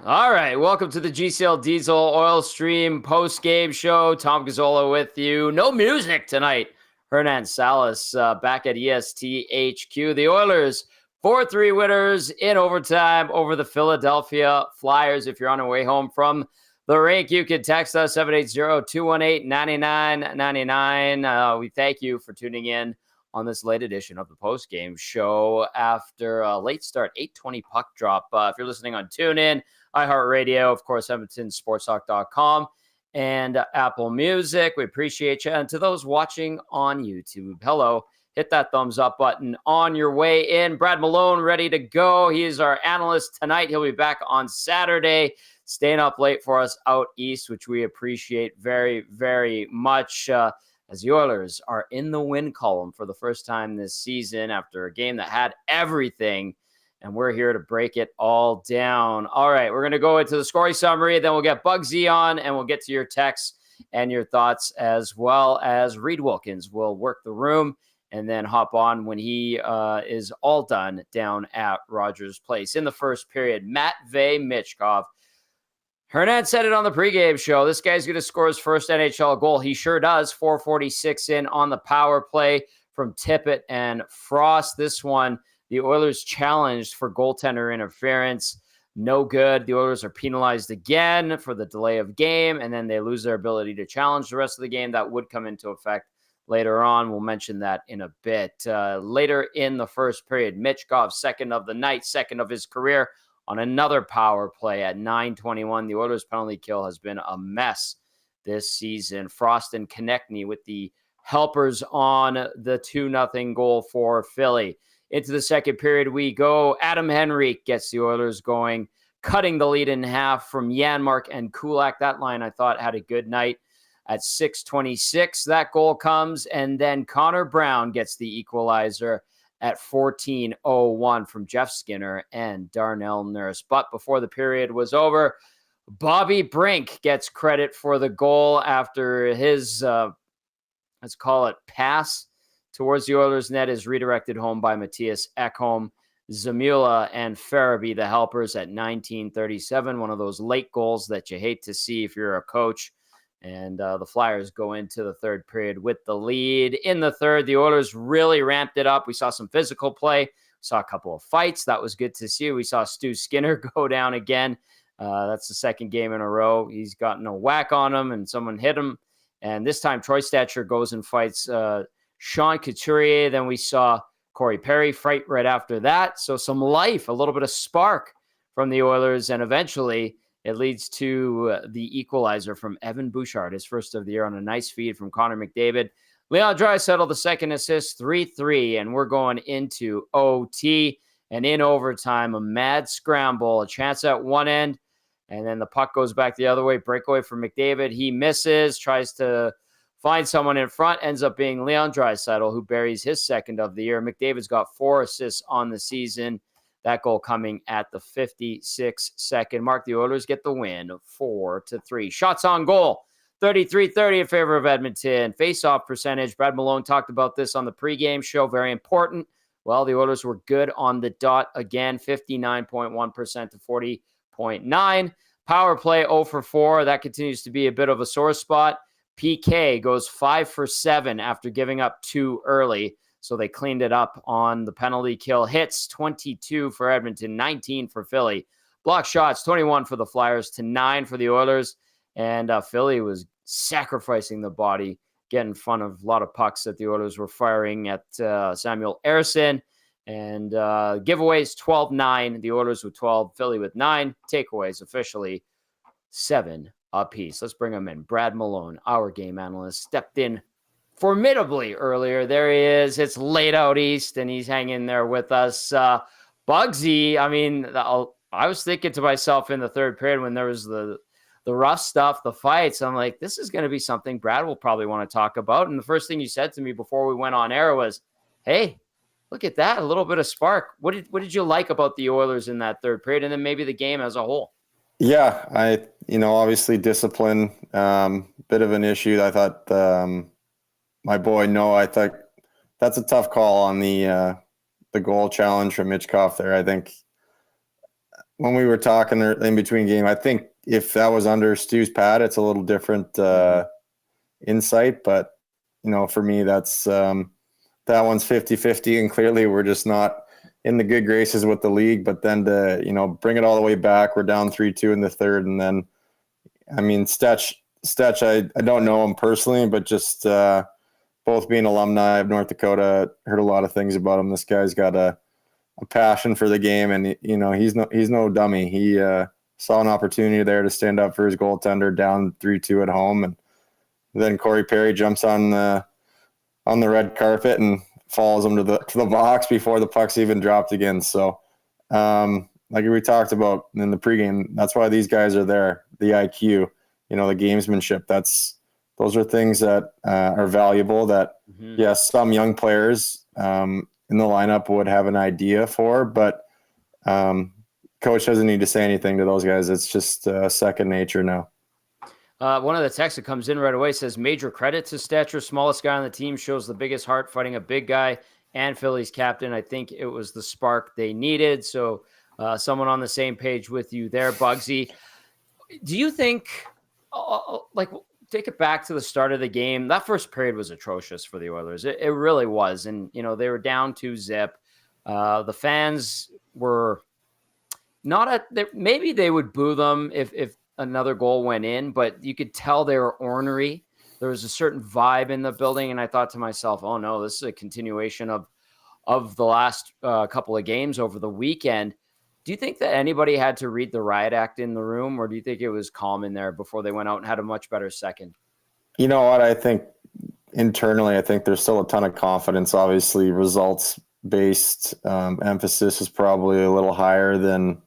All right, welcome to the GCL Diesel Oil Stream post-game show. Tom Gazzola with you. No music tonight. Hernan Salas back at EST HQ. The Oilers 4-3 winners in overtime over the Philadelphia Flyers. If you're on your way home from the rink, you can text us 780-218-9999. We thank you for tuning in on this late edition of the post-game show after a late start, 8:20 puck drop. If you're listening on TuneIn, iHeartRadio, of course, EdmontonSportsTalk.com, and Apple Music. We appreciate you. And to those watching on YouTube, hello. Hit that thumbs up button on your way in. Brad Malone ready to go. He is our analyst tonight. He'll be back on Saturday, staying up late for us out east, which we appreciate very, very much. As the Oilers are in the win column for the first time this season after a game that had everything. And we're here to break it all down. All right, we're going to go into the scoring summary. Then we'll get Bugsy on, and we'll get to your texts and your thoughts, as well as Reed Wilkins will work the room and then hop on when he is all done down at Rogers Place. In the first period, Matvei Michkov. Hernan said it on the pregame show. This guy's going to score his first NHL goal. He sure does. 4:46 in on the power play from Tippett and Frost. This one, the Oilers challenged for goaltender interference. No good. The Oilers are penalized again for the delay of game, and then they lose their ability to challenge the rest of the game. That would come into effect later on. We'll mention that in a bit. Later in the first period, Michkov, second of the night, second of his career, on another power play at 9:21. The Oilers' penalty kill has been a mess this season. Frost and Konechny with the helpers on the 2-0 goal for Philly. Into the second period we go. Adam Henrique gets the Oilers going, cutting the lead in half from Janmark and Kulak. That line, I thought, had a good night at 6:26. That goal comes, and then Connor Brown gets the equalizer at 14:01 from Jeff Skinner and Darnell Nurse. But before the period was over, Bobby Brink gets credit for the goal after his, let's call it, pass towards the Oilers' net is redirected home by Matthias Ekholm. Zamula and Farabee, the helpers, at 19:37. One of those late goals that you hate to see if you're a coach. And the Flyers go into the third period with the lead. In the third, the Oilers really ramped it up. We saw some physical play. We saw a couple of fights. That was good to see. We saw Stu Skinner go down again. That's the second game in a row. He's gotten a whack on him, and someone hit him. And this time, Troy Stetcher goes and fights Sean Couturier. Then we saw Corey Perry fight right after that. So some life, a little bit of spark from the Oilers, and eventually it leads to the equalizer from Evan Bouchard, his first of the year, on a nice feed from Connor McDavid. Leon Draisaitl, the second assist, 3-3, and we're going into OT. And in overtime, a mad scramble, a chance at one end, and then the puck goes back the other way. Breakaway for McDavid. He misses, tries to find someone in front, ends up being Leon Draisaitl, who buries his second of the year. McDavid's got 4 assists on the season. That goal coming at the 56-second mark. The Oilers get the win, 4-3. Shots on goal, 33-30 in favor of Edmonton. Face-off percentage, Brad Malone talked about this on the pregame show, very important. Well, the Oilers were good on the dot again, 59.1% to 40.9. Power play 0 for 4. That continues to be a bit of a sore spot. PK goes 5 for 7 after giving up 2 early. So they cleaned it up on the penalty kill. Hits, 22 for Edmonton, 19 for Philly. Block shots, 21 for the Flyers to 9 for the Oilers. And Philly was sacrificing the body, getting in front of a lot of pucks that the Oilers were firing at Samuel Ersson. And giveaways, 12-9. The Oilers with 12, Philly with 9. Takeaways, officially 7 apiece. Let's bring them in. Brad Malone, our game analyst, stepped in formidably earlier. There he is. It's late out east, and he's hanging there with us. Bugsy, I mean, I was thinking to myself in the third period when there was the rough stuff, the fights, I'm like, this is going to be something Brad will probably want to talk about. And the first thing you said to me before we went on air was, hey, look at that, a little bit of spark. What did you like about the Oilers in that third period, and then maybe the game as a whole? Yeah, obviously discipline, bit of an issue. I thought my boy Noah, I thought that's a tough call on the goal challenge from Michkov there. I think when we were talking in between game, I think if that was under Stu's pad, it's a little different insight. But, for me, that's that one's 50-50, and clearly we're just not in the good graces with the league. But then to, bring it all the way back, we're down 3-2 in the third. And then, Stetch, I don't know him personally, but just both being alumni of North Dakota, heard a lot of things about him. This guy's got a passion for the game, and he's no dummy. He saw an opportunity there to stand up for his goaltender down 3-2 at home, and then Corey Perry jumps on the red carpet and follows him to the box before the puck's even dropped again. So, like we talked about in the pregame, that's why these guys are there. The IQ, the gamesmanship. Those are things that are valuable. That yes, some young players in the lineup would have an idea for, but coach doesn't need to say anything to those guys. It's just second nature now. One of the texts that comes in right away says, major credit to Stetcher, smallest guy on the team, shows the biggest heart fighting a big guy and Philly's captain. I think it was the spark they needed. So someone on the same page with you there, Bugsy. Do you think, take it back to the start of the game, that first period was atrocious for the Oilers. It really was. And, they were down 2-0. The fans were maybe they would boo them if another goal went in, but you could tell they were ornery. There was a certain vibe in the building, and I thought to myself, oh no, this is a continuation of the last couple of games over the weekend. Do you think that anybody had to read the riot act in the room, or do you think it was calm in there before they went out and had a much better second? You know what? I think internally, there's still a ton of confidence. Obviously, results-based emphasis is probably a little higher than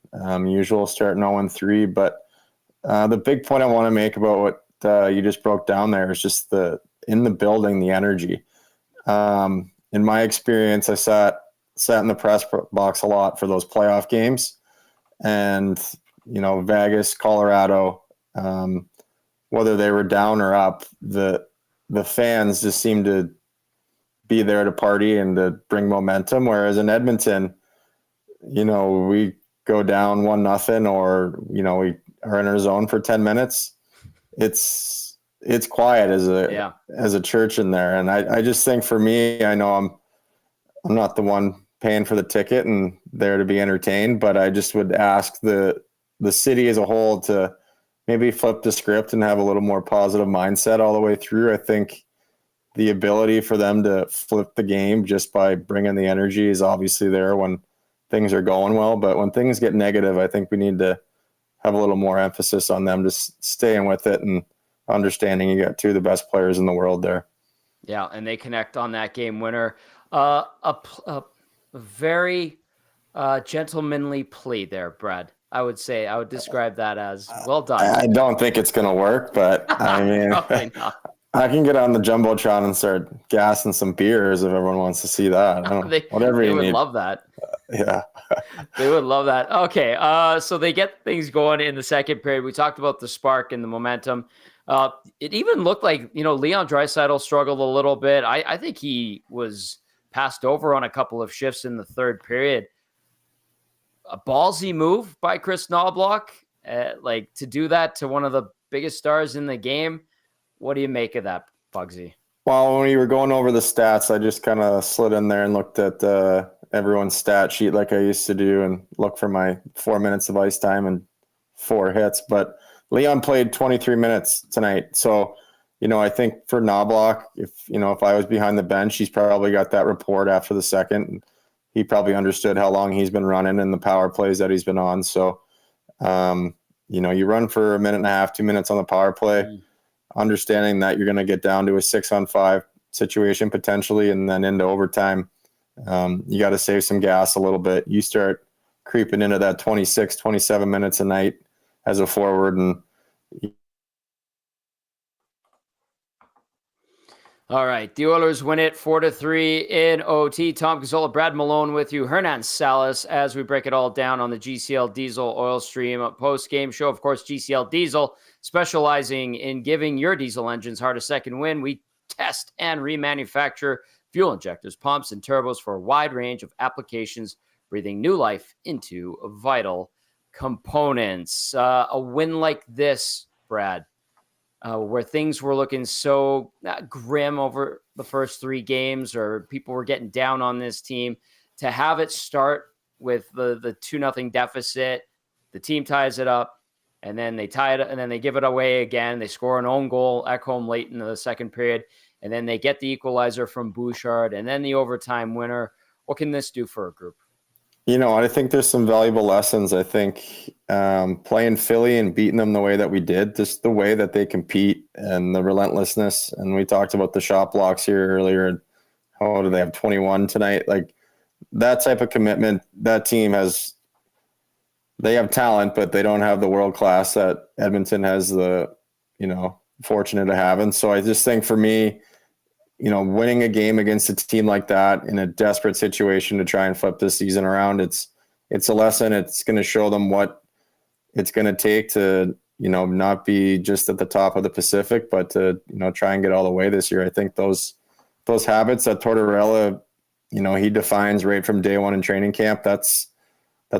usual, starting 0-3, but the big point I want to make about what you just broke down there is just in the building, the energy. In my experience, I sat in the press box a lot for those playoff games, and Vegas, Colorado, whether they were down or up, the fans just seemed to be there to party and to bring momentum. Whereas in Edmonton, we go down 1-0, or we are in our zone for 10 minutes. It's quiet as a church in there. And I just think for me, I know I'm not the one paying for the ticket and there to be entertained, but I just would ask the city as a whole to maybe flip the script and have a little more positive mindset all the way through. I think the ability for them to flip the game just by bringing the energy is obviously there when things are going well, but when things get negative, I think we need to have a little more emphasis on them just staying with it and understanding you got two of the best players in the world there. Yeah, and they connect on that game winner. A very gentlemanly play there, Brad. I would describe that as well done. I don't think it's going to work, but I mean, I can get on the Jumbotron and start gassing some beers if everyone wants to see that. Whatever you need. They would love that. Yeah. They would love that. Okay, so they get things going in the second period. We talked about the spark and the momentum. It even looked like, Leon Draisaitl struggled a little bit. I think he was passed over on a couple of shifts in the third period. A ballsy move by Chris Knobloch, to do that to one of the biggest stars in the game. What do you make of that, Bugsy? Well, when you were going over the stats, I just kind of slid in there and looked at everyone's stat sheet like I used to do and look for my 4 minutes of ice time and 4 hits. But Leon played 23 minutes tonight. So, I think for Knobloch, if I was behind the bench, he's probably got that report after the second. He probably understood how long he's been running and the power plays that he's been on. So, you run for a minute and a half, 2 minutes on the power play, understanding that you're going to get down to a 6-on-5 situation potentially, and then into overtime. You got to save some gas a little bit. You start creeping into that 26, 27 minutes a night as a forward. And all right, the Oilers win it 4-3 in OT. Tom Gazzola, Brad Malone with you. Hernan, Salas, as we break it all down on the GCL Diesel Oil Stream post-game show. Of course, GCL Diesel, specializing in giving your diesel engines heart a second win. We test and remanufacture fuel injectors, pumps, and turbos for a wide range of applications, breathing new life into vital components. A win like this, Brad, where things were looking so grim over the first 3 games, or people were getting down on this team, to have it start with the 2-0 deficit, the team ties it up, and then they tie it, and then they give it away again. They score an own goal at home late in the second period, and then they get the equalizer from Bouchard, and then the overtime winner. What can this do for a group? I think there's some valuable lessons. I think playing Philly and beating them the way that we did, just the way that they compete and the relentlessness. And we talked about the shot blocks here earlier. How do they have 21 tonight? Like that type of commitment, that team has, they have talent, but they don't have the world class that Edmonton has the, fortunate to have. And so I just think for me, winning a game against a team like that in a desperate situation to try and flip this season around, it's a lesson. It's going to show them what it's going to take to, not be just at the top of the Pacific, but to, try and get all the way this year. I think those habits that Tortorella, he defines right from day one in training camp, that's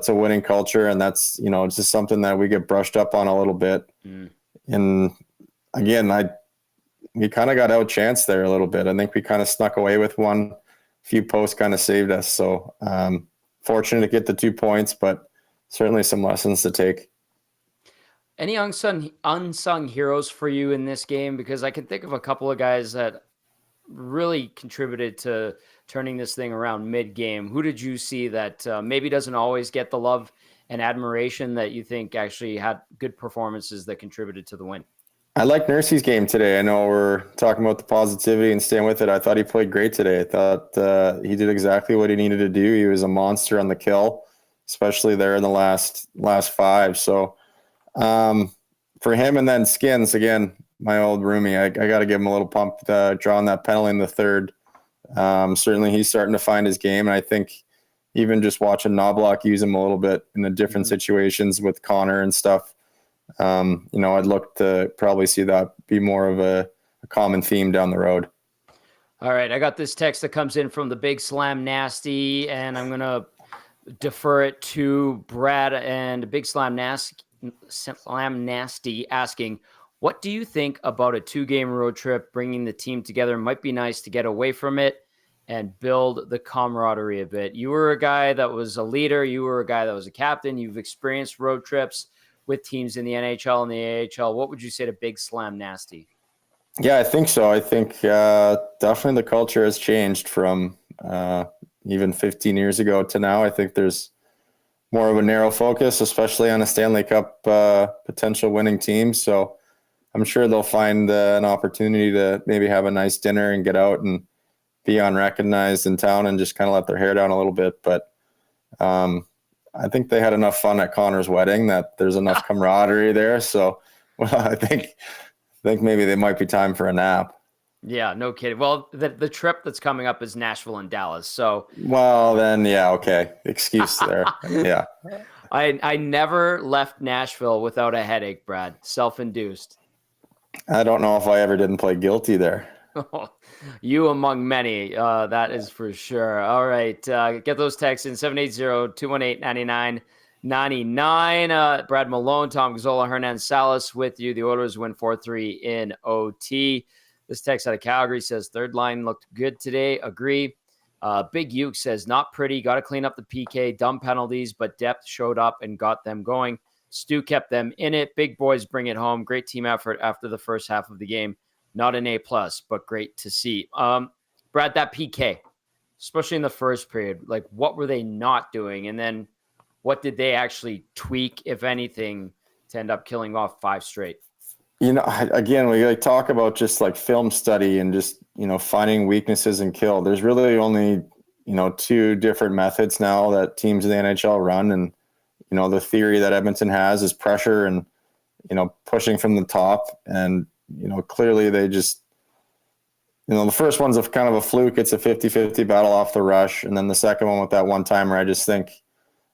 a winning culture. And that's, it's just something that we get brushed up on a little bit. And again, we kind of got outchanced there a little bit. I think we kind of snuck away with one. Few posts kind of saved us. So fortunate to get the 2 points, but certainly some lessons to take. Any unsung heroes for you in this game? Because I can think of a couple of guys that really contributed to turning this thing around mid-game. Who did you see that maybe doesn't always get the love and admiration that you think actually had good performances that contributed to the win? I like Nursey's game today. I know we're talking about the positivity and staying with it. I thought he played great today. I thought he did exactly what he needed to do. He was a monster on the kill, especially there in the last 5. So for him, and then Skins, again, my old roomie, I got to give him a little pump drawing that penalty in the third. Certainly he's starting to find his game. And I think even just watching Knobloch use him a little bit in the different situations with Connor and stuff, I'd look to probably see that be more of a common theme down the road. All right. I got this text that comes in from the Big Slam Nasty, and I'm going to defer it to Brad and Big Slam Nasty asking, what do you think about a 2-game road trip? Bringing the team together might be nice to get away from it and build the camaraderie a bit. You were a guy that was a leader. You were a guy that was a captain. You've experienced road trips with teams in the NHL and the AHL. What would you say to Big Slam Nasty? Yeah, I think so. I think definitely the culture has changed from even 15 years ago to now. I think there's more of a narrow focus, especially on a Stanley Cup potential winning team. So I'm sure they'll find an opportunity to maybe have a nice dinner and get out and be unrecognized in town and just kind of let their hair down a little bit. But I think they had enough fun at Connor's wedding that there's enough camaraderie there. So I think maybe they might be time for a nap. Yeah, no kidding. Well, the trip that's coming up is Nashville and Dallas. So well, then yeah, okay. Excuse there. Yeah. I never left Nashville without a headache, Brad. Self-induced. I don't know if I ever didn't play guilty there. You among many, that is for sure. All right, get those texts in 780-218-9999. Brad Malone, Tom Gazzola, Hernan, Salas with you. The Oilers win 4-3 in OT. This text out of Calgary says, third line looked good today. Agree. Big Uke says, not pretty. Got to clean up the PK. Dumb penalties, but depth showed up and got them going. Stu kept them in it. Big boys bring it home. Great team effort after the first half of the game. Not an A+, but great to see. Brad, that PK, especially in the first period, like what were they not doing? And then what did they actually tweak, if anything, to end up killing off 5 straight? Again, we talk about just like film study and just, finding weaknesses and kill. There's really only, 2 different methods now that teams in the NHL run. And, the theory that Edmonton has is pressure and, pushing from the top. And, clearly they just, the first one's a kind of a fluke. It's a 50-50 battle off the rush. And then the second one with that one-timer, I just think,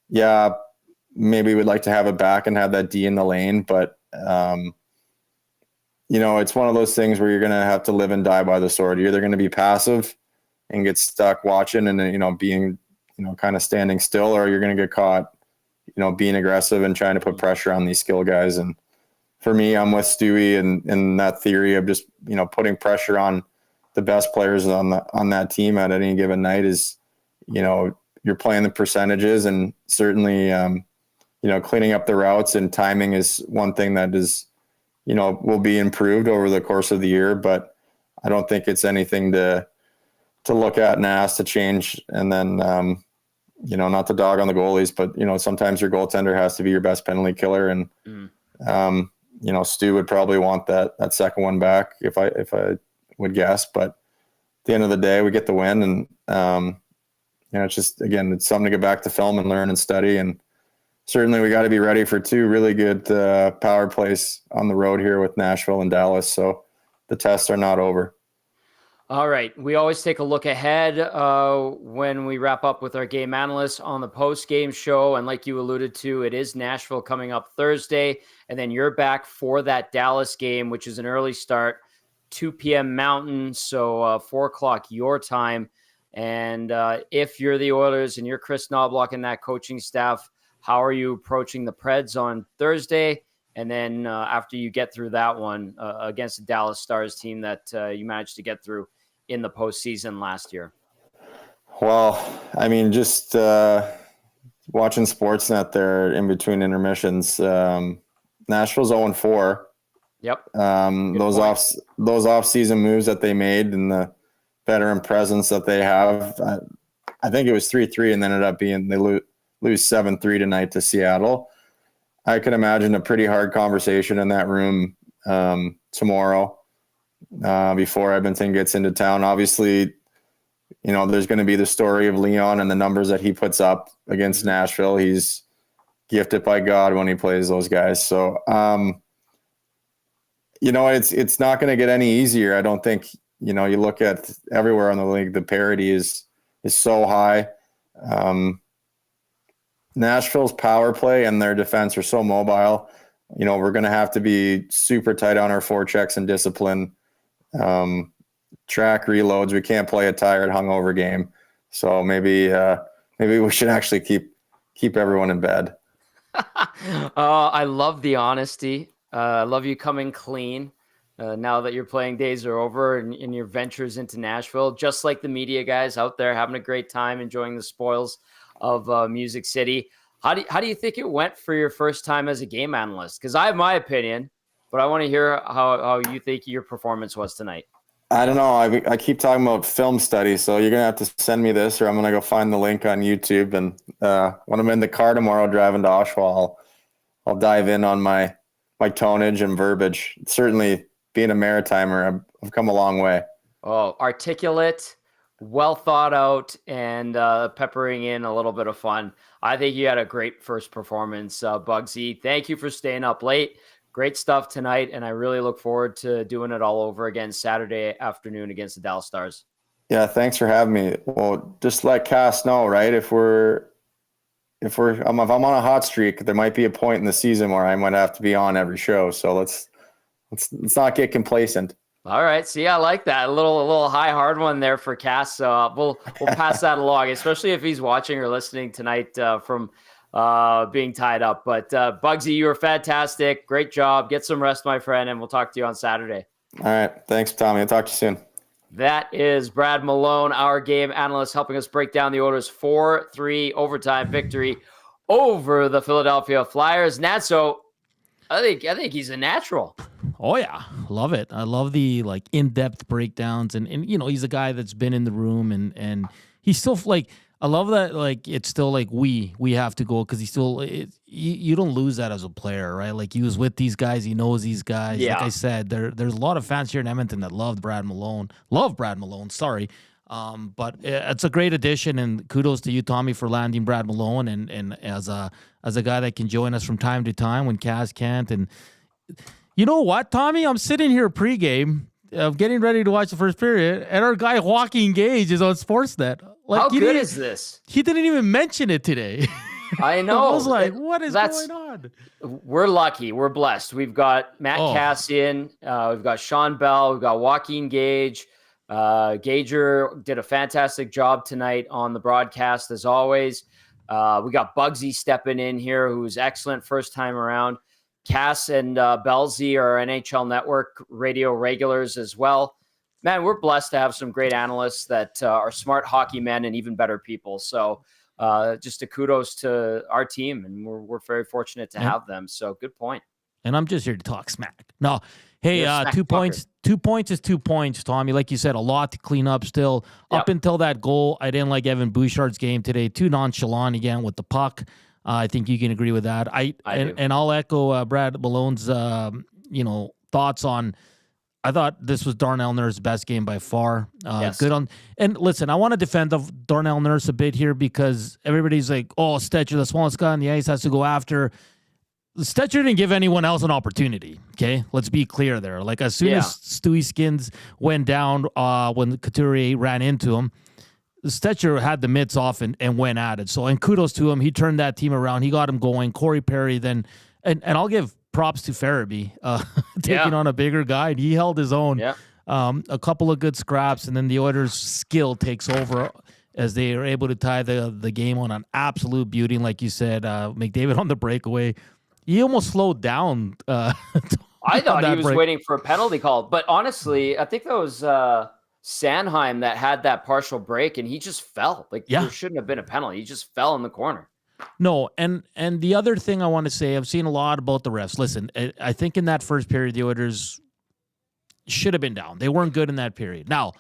yeah, maybe we'd like to have it back and have that D in the lane. But, it's one of those things where you're going to have to live and die by the sword. You're either going to be passive and get stuck watching and, being, kind of standing still, or you're going to get caught, being aggressive and trying to put pressure on these skill guys. And for me, I'm with Stewie in that theory of just, putting pressure on the best players on that team at any given night is, you're playing the percentages, and certainly, cleaning up the routes and timing is one thing that is, will be improved over the course of the year, but I don't think it's anything to look at and ask to change. And then, not to dog on the goalies, but, sometimes your goaltender has to be your best penalty killer. And, Stu would probably want that second one back if I would guess, but at the end of the day, we get the win. And, it's just, again, it's something to get back to film and learn and study. And certainly we got to be ready for two really good power plays on the road here with Nashville and Dallas. So the tests are not over. All right. We always take a look ahead when we wrap up with our game analysts on the post-game show. And like you alluded to, it is Nashville coming up Thursday. And then you're back for that Dallas game, which is an early start, 2 p.m. Mountain, so 4 o'clock your time. And if you're the Oilers and you're Chris Knobloch and that coaching staff, how are you approaching the Preds on Thursday? And then after you get through that one against the Dallas Stars team that you managed to get through in the postseason last year? Well, I mean, just watching Sportsnet there in between intermissions, Nashville's 0-4. Yep. Those off-season moves that they made and the veteran presence that they have, I think it was 3-3 and then ended up being they lose 7-3 tonight to Seattle. I can imagine a pretty hard conversation in that room tomorrow before Edmonton gets into town. Obviously, there's going to be the story of Leon and the numbers that he puts up against Nashville. He's gifted by God when he plays those guys. So, it's not going to get any easier. I don't think, you look at everywhere in the league, the parity is so high. Nashville's power play and their defense are so mobile. We're going to have to be super tight on our forechecks and discipline. Track reloads. We can't play a tired, hungover game. So maybe we should actually keep everyone in bed. I love the honesty. I love you coming clean now that your playing days are over and your ventures into Nashville, just like the media guys out there having a great time, enjoying the spoils of Music City. How do you think it went for your first time as a game analyst? Because I have my opinion, but I want to hear how you think your performance was tonight. I don't know. I keep talking about film study, so you're going to have to send me this or I'm going to go find the link on YouTube. And when I'm in the car tomorrow driving to Oshawa, I'll dive in on my tonnage and verbiage. Certainly being a Maritimer, I've come a long way. Oh, articulate, well thought out, and peppering in a little bit of fun. I think you had a great first performance, Bugsy. Thank you for staying up late. Great stuff tonight, and I really look forward to doing it all over again Saturday afternoon against the Dallas Stars. Yeah, thanks for having me. Well, just let Cass know, right? If I'm on a hot streak, there might be a point in the season where I might have to be on every show. So let's not get complacent. All right. See, I like that. A little high hard one there for Cass. So we'll pass that along, especially if he's watching or listening tonight from being tied up. But Bugsy, you were fantastic. Great job. Get some rest, my friend, and we'll talk to you on Saturday. All right. Thanks, Tommy. I'll talk to you soon. That is Brad Malone, our game analyst, helping us break down the Oilers' 4-3 overtime victory over the Philadelphia Flyers. Natso, I think he's a natural. Oh yeah, love it. I love the in-depth breakdowns, and he's a guy that's been in the room, and he's still I love that it's still we have to go because he's still you don't lose that as a player, right? He was with these guys, he knows these guys. Yeah. Like I said, there's a lot of fans here in Edmonton that love Brad Malone. Sorry. But it's a great addition, and kudos to you, Tommy, for landing Brad Malone and as a guy that can join us from time to time when Kaz can't. And you know what, Tommy? I'm sitting here pregame, getting ready to watch the first period, and our guy Joaquin Gage is on Sportsnet. How good is this? He didn't even mention it today. I know. I was like, what is going on? We're lucky. We're blessed. We've got Matt Cass in. We've got Sean Bell. We've got Joaquin Gage. Gager did a fantastic job tonight on the broadcast, as always. We got Bugsy stepping in here, who's excellent first time around. Cass and Belzy are NHL Network radio regulars as well. Man, we're blessed to have some great analysts that are smart hockey men and even better people. So just a kudos to our team, and we're very fortunate to have them. So good point. And I'm just here to talk smack. No, hey, Smack 2 talker. points. 2 points is 2 points, Tommy. Like you said, a lot to clean up still. Up until that goal, I didn't like Evan Bouchard's game today. Too nonchalant again with the puck. I think you can agree with that. And I'll echo Brad Malone's thoughts on. I thought this was Darnell Nurse's best game by far. Good on. And listen, I want to defend Darnell Nurse a bit here because everybody's like, "Oh, Stetcher, the smallest guy on the ice, has to go after." Stetcher didn't give anyone else an opportunity. Okay, let's be clear there. Like as soon as Stewie Skins went down when Couturier ran into him, Stetcher had the mitts off and went at it. So, and kudos to him. He turned that team around. He got him going. Corey Perry then, and I'll give props to Farabee taking on a bigger guy. He held his own. Yeah. A couple of good scraps, and then the Oilers' skill takes over as they are able to tie the game on an absolute beauty. Like you said, McDavid on the breakaway. He almost slowed down. I thought he was waiting for a penalty call. But honestly, I think that was Sanheim that had that partial break, and he just fell. There shouldn't have been a penalty. He just fell in the corner. No, and the other thing I want to say, I've seen a lot about the refs. Listen, I think in that first period, the Oilers should have been down. They weren't good in that period. Now,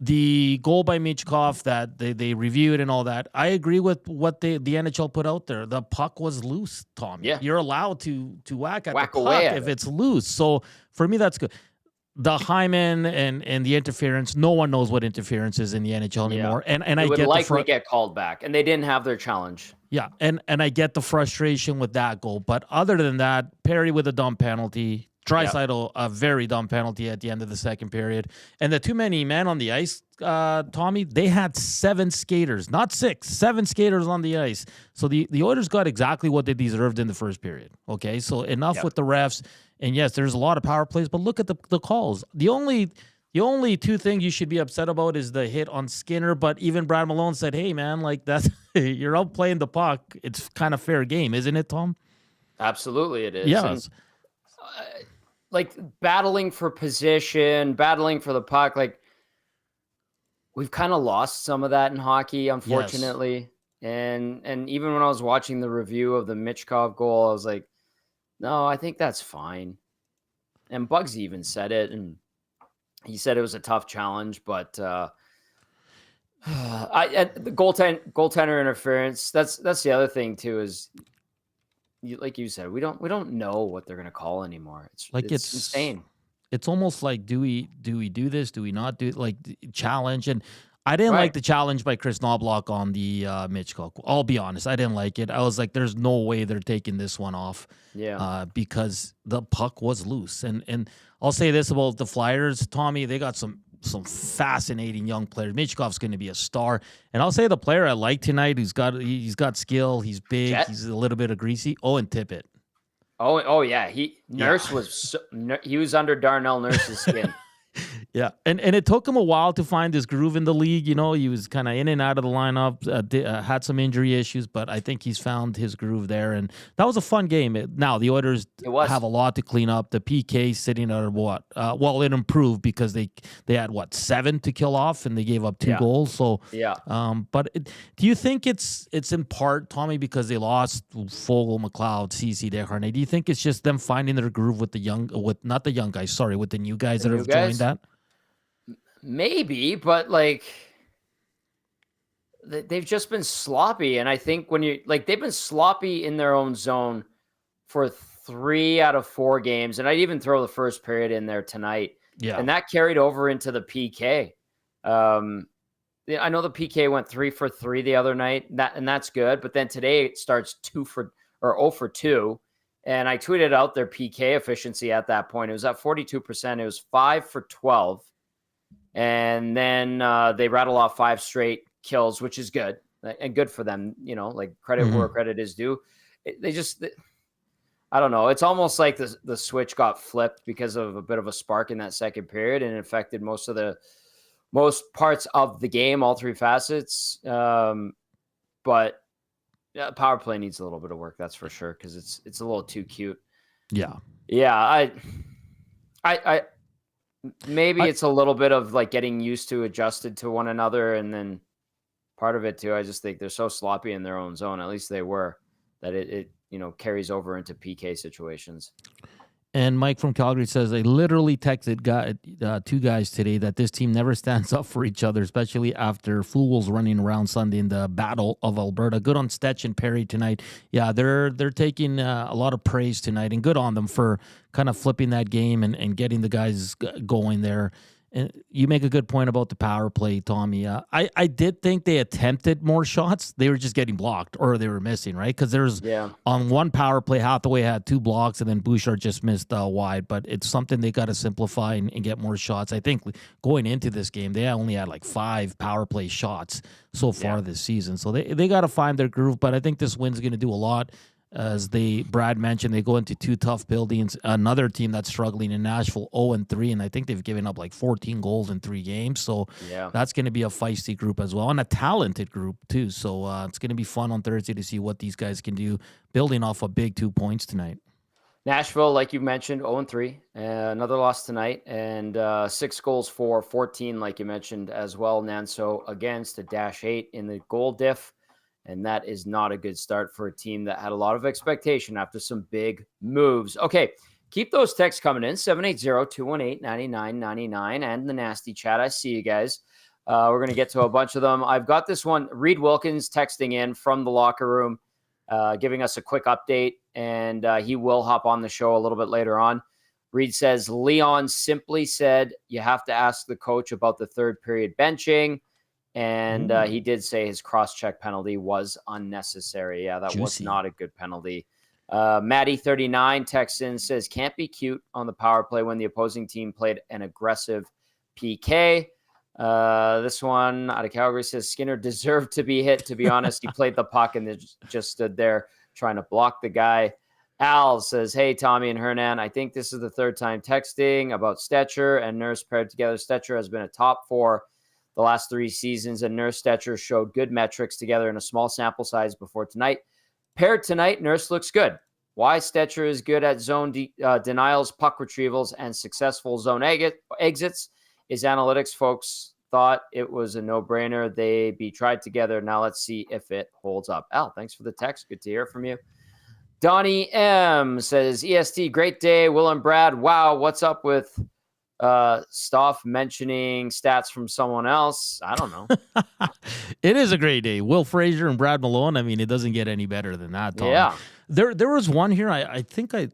the goal by Michkov that they reviewed and all that, I agree with what the NHL put out there. The puck was loose, Tom. Yeah. You're allowed to whack at Whack the puck away at if it. it's loose. So for me, that's good. The Hyman and the interference, no one knows what interference is in the NHL anymore. And I would get likely get called back, and they didn't have their challenge. Yeah, and I get the frustration with that goal. But other than that, Perry with a dumb penalty, Draisaitl a very dumb penalty at the end of the second period. And the too many men on the ice, Tommy, they had 7 skaters, not 6, 7 skaters on the ice. So the Oilers got exactly what they deserved in the first period. Okay, so enough with the refs. And yes, there's a lot of power plays, but look at the calls. The only 2 things you should be upset about is the hit on Skinner. But even Brad Malone said, "Hey, man, like that's you're out playing the puck. It's kind of fair game, isn't it, Tom?" Absolutely, it is. Yes. And, battling for position, battling for the puck, we've kind of lost some of that in hockey, unfortunately. Yes. And even when I was watching the review of the Michkov goal, I was like, no, I think that's fine. And Bugsy even said it, and he said it was a tough challenge, but the goaltender interference, that's the other thing too, is like you said, we don't know what they're gonna call anymore. It's insane. It's almost like do we do this? Do we not do challenge? And I didn't like the challenge by Chris Knobloch on the Michkov. I'll be honest, I didn't like it. I was like, there's no way they're taking this one off. Yeah. Because the puck was loose. And I'll say this about the Flyers, Tommy, they got some fascinating young players. Michkov's going to be a star. And I'll say the player I like tonight he's got skill, he's big, he's a little bit of greasy. Owen Tippett. Oh yeah, Nurse was he was under Darnell Nurse's skin. Yeah, and it took him a while to find his groove in the league. You know, he was kind of in and out of the lineup, had some injury issues, but I think he's found his groove there. And that was a fun game. Now, the Oilers have a lot to clean up. The PK sitting at what? Well, it improved because they had, 7 to kill off, and they gave up 2 goals. So, but do you think it's in part, Tommy, because they lost Fogle, McLeod, CC, Desharnais? Do you think it's just them finding their groove with not the young guys, sorry, with the new guys that have joined that? Maybe, but they've just been sloppy. And I think when they've been sloppy in their own zone for 3 out of 4 games. And I'd even throw the first period in there tonight. Yeah. And that carried over into the PK. I know the PK went 3 for 3 the other night, and that's good. But then today it starts 0 for 2. And I tweeted out their PK efficiency at that point. It was at 42%. It was 5 for 12. And then they rattle off 5 straight kills, which is good and good for them. You know, credit where credit is due. I don't know. It's almost like the switch got flipped because of a bit of a spark in that second period, and it affected most parts of the game, all 3 facets. But Yeah, power play needs a little bit of work, that's for sure, because it's a little too cute. Yeah. Yeah, I maybe it's a little bit of like getting used to, adjusted to one another, and then part of it too, I just think they're so sloppy in their own zone. At least they were, that it carries over into PK situations. And Mike from Calgary says they literally texted two guys today that this team never stands up for each other, especially after fools running around Sunday in the Battle of Alberta. Good on Stetch and Perry tonight. Yeah, they're taking a lot of praise tonight, and good on them for kind of flipping that game and getting the guys going there. And you make a good point about the power play, Tommy. I did think they attempted more shots. They were just getting blocked or they were missing, right? Because there's on one power play, Hathaway had 2 blocks and then Bouchard just missed wide. But it's something they got to simplify and get more shots. I think going into this game, they only had like 5 power play shots so far this season. So they got to find their groove. But I think this win's going to do a lot. As Brad mentioned, they go into 2 tough buildings. Another team that's struggling in Nashville, 0-3, and I think they've given up like 14 goals in 3 games. So that's going to be a feisty group as well, and a talented group too. So it's going to be fun on Thursday to see what these guys can do, building off a big 2 points tonight. Nashville, like you mentioned, 0-3, another loss tonight, and 6 goals for 14, like you mentioned as well, Nanso, against a -8 in the goal diff. And that is not a good start for a team that had a lot of expectation after some big moves. Okay, keep those texts coming in, 780-218-9999, and the nasty chat. I see you guys. We're going to get to a bunch of them. I've got this one, Reed Wilkins texting in from the locker room, giving us a quick update, and he will hop on the show a little bit later on. Reed says, Leon simply said, you have to ask the coach about the third period benching. And he did say his cross-check penalty was unnecessary. Yeah, that was not a good penalty. Maddie39 texts in, says, can't be cute on the power play when the opposing team played an aggressive PK. This one out of Calgary says, Skinner deserved to be hit, to be honest. He played the puck and just stood there trying to block the guy. Al says, hey, Tommy and Hernan, I think this is the 3rd time texting about Stetcher and Nurse paired together. Stetcher has been a top 4 the last 3 seasons, and Nurse Stetcher showed good metrics together in a small sample size before tonight. Paired tonight, Nurse looks good. Why Stetcher is good at zone denials, puck retrievals, and successful zone exits is analytics. Folks thought it was a no-brainer. They be tried together. Now let's see if it holds up. Al, thanks for the text. Good to hear from you. Donnie M says, EST, great day. Will and Brad, wow, what's up with Stoff mentioning stats from someone else? I don't know. It is a great day. Will Frazier and Brad Malone. I mean, it doesn't get any better than that, Tom. Yeah. There was one here. I think I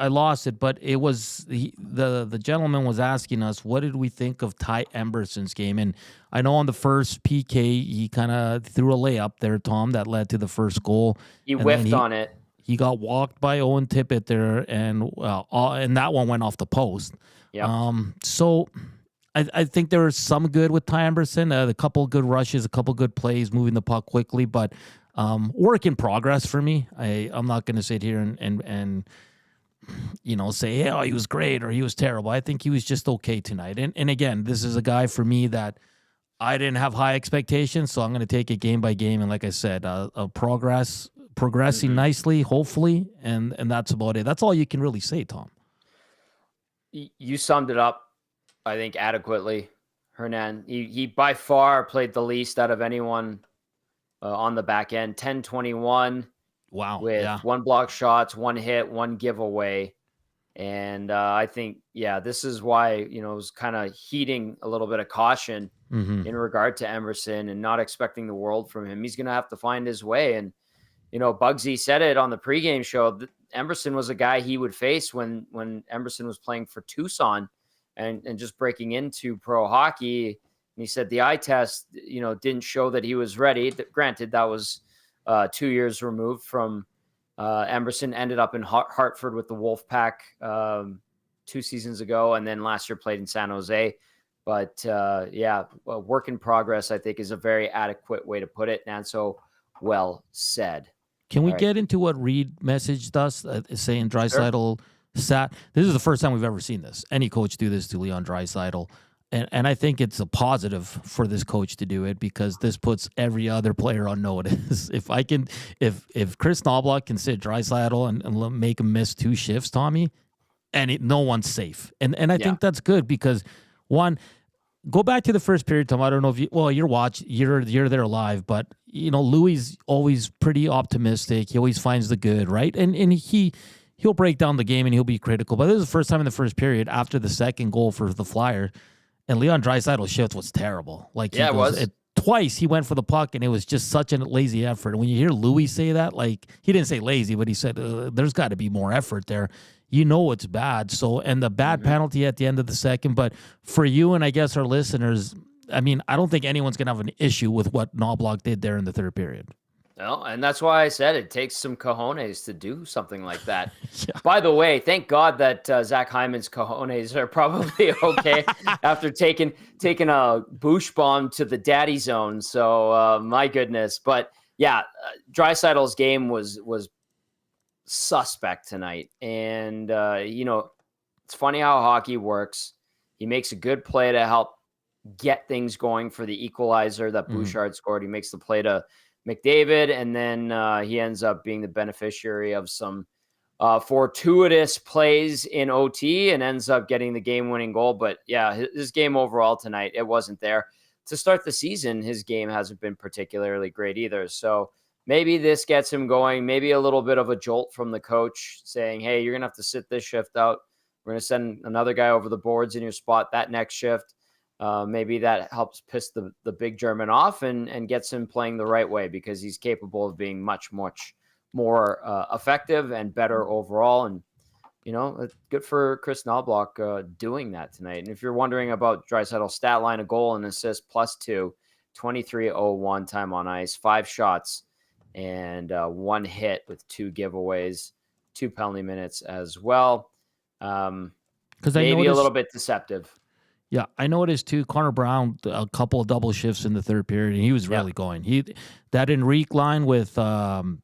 lost it, but it was the gentleman was asking us, what did we think of Ty Emberson's game? And I know on the first PK, he kind of threw a layup there, Tom, that led to the first goal. He whiffed on it. He got walked by Owen Tippett there, and that one went off the post. Yeah. So I think there was some good with Ty Emberson. A couple good rushes, a couple good plays, moving the puck quickly, but work in progress for me. I'm not going to sit here and say, hey, oh, he was great or he was terrible. I think he was just okay tonight. And again, this is a guy for me that I didn't have high expectations, so I'm going to take it game by game. And like I said, progressing nicely, hopefully, and that's about it. That's all you can really say, Tom. You summed it up, I think, adequately, Hernan. He by far played the least out of anyone on the back end. 10-21. Wow. With 1 block shots, 1 hit, 1 giveaway. And I think, this is why, it was kind of heeding a little bit of caution in regard to Emerson and not expecting the world from him. He's going to have to find his way. And, Bugsy said it on the pregame show. Emerson was a guy he would face when Emerson was playing for Tucson and just breaking into pro hockey. And he said the eye test, didn't show that he was ready. Granted, that was 2 years removed from Emerson. Ended up in Hartford with the Wolfpack 2 seasons ago, and then last year played in San Jose. But work in progress, I think, is a very adequate way to put it. And so well said. Can we get into what Reed messaged us, saying Draisaitl sat? This is the first time we've ever seen this. Any coach do this to Leon Draisaitl. And I think it's a positive for this coach to do it because this puts every other player on notice. If Chris Knoblauch can sit Draisaitl and make him miss 2 shifts, Tommy, and no one's safe. And I think that's good because one, go back to the first period, Tom. I don't know if you're there live, but Louis always pretty optimistic. He always finds the good, right? And he'll break down the game and he'll be critical. But this is the first time in the first period after the second goal for the Flyers, and Leon Draisaitl's shift was terrible. Like it was. Twice he went for the puck, and it was just such a lazy effort. And when you hear Louis say that, like he didn't say lazy, but he said there's got to be more effort there. It's bad. So, and the bad penalty at the end of the second. But for you and I guess our listeners, I mean, I don't think anyone's going to have an issue with what Knoblauch did there in the third period. No, and that's why I said it takes some cojones to do something like that. By the way, thank God that Zach Hyman's cojones are probably okay after taking a boosh bomb to the daddy zone. So my goodness, but yeah, Draisaitl's game was suspect tonight, and it's funny how hockey works. He makes a good play to help get things going for the equalizer that Bouchard scored. He makes the play to McDavid, and then he ends up being the beneficiary of some fortuitous plays in OT and ends up getting the game-winning goal. But yeah, his game overall tonight, it wasn't there. To start the season, his game hasn't been particularly great either. So maybe this gets him going. Maybe a little bit of a jolt from the coach saying, hey, you're going to have to sit this shift out. We're going to send another guy over the boards in your spot that next shift. Maybe that helps piss the big German off and gets him playing the right way because he's capable of being much, much more effective and better overall. And, good for Chris Knoblauch doing that tonight. And if you're wondering about Draisaitl's stat line, a goal and assist +2, 23:01 time on ice, 5 shots, and 1 hit with 2 giveaways, 2 penalty minutes as well. Maybe a little bit deceptive. Yeah, I noticed too. Connor Brown, a couple of double shifts in the third period, and he was really going. That Henrique line with Brown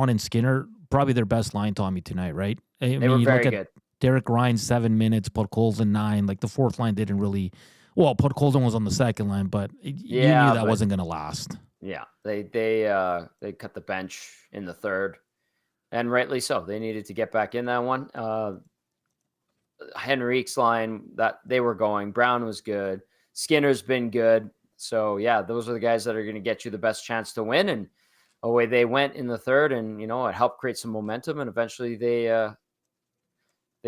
and Skinner, probably their best line, Tommy, tonight, right? They were very good. Derek Ryan 7 minutes, Podkolzin 9. Like the fourth line didn't really. Well, Podkolzin was on the second line, but you knew that wasn't going to last. Yeah, they cut the bench in the third, and rightly so. They needed to get back in that one. Henrique's line, that they were going. Brown was good. Skinner's been good. So yeah, those are the guys that are going to get you the best chance to win. And away they went in the third, and it helped create some momentum. And eventually they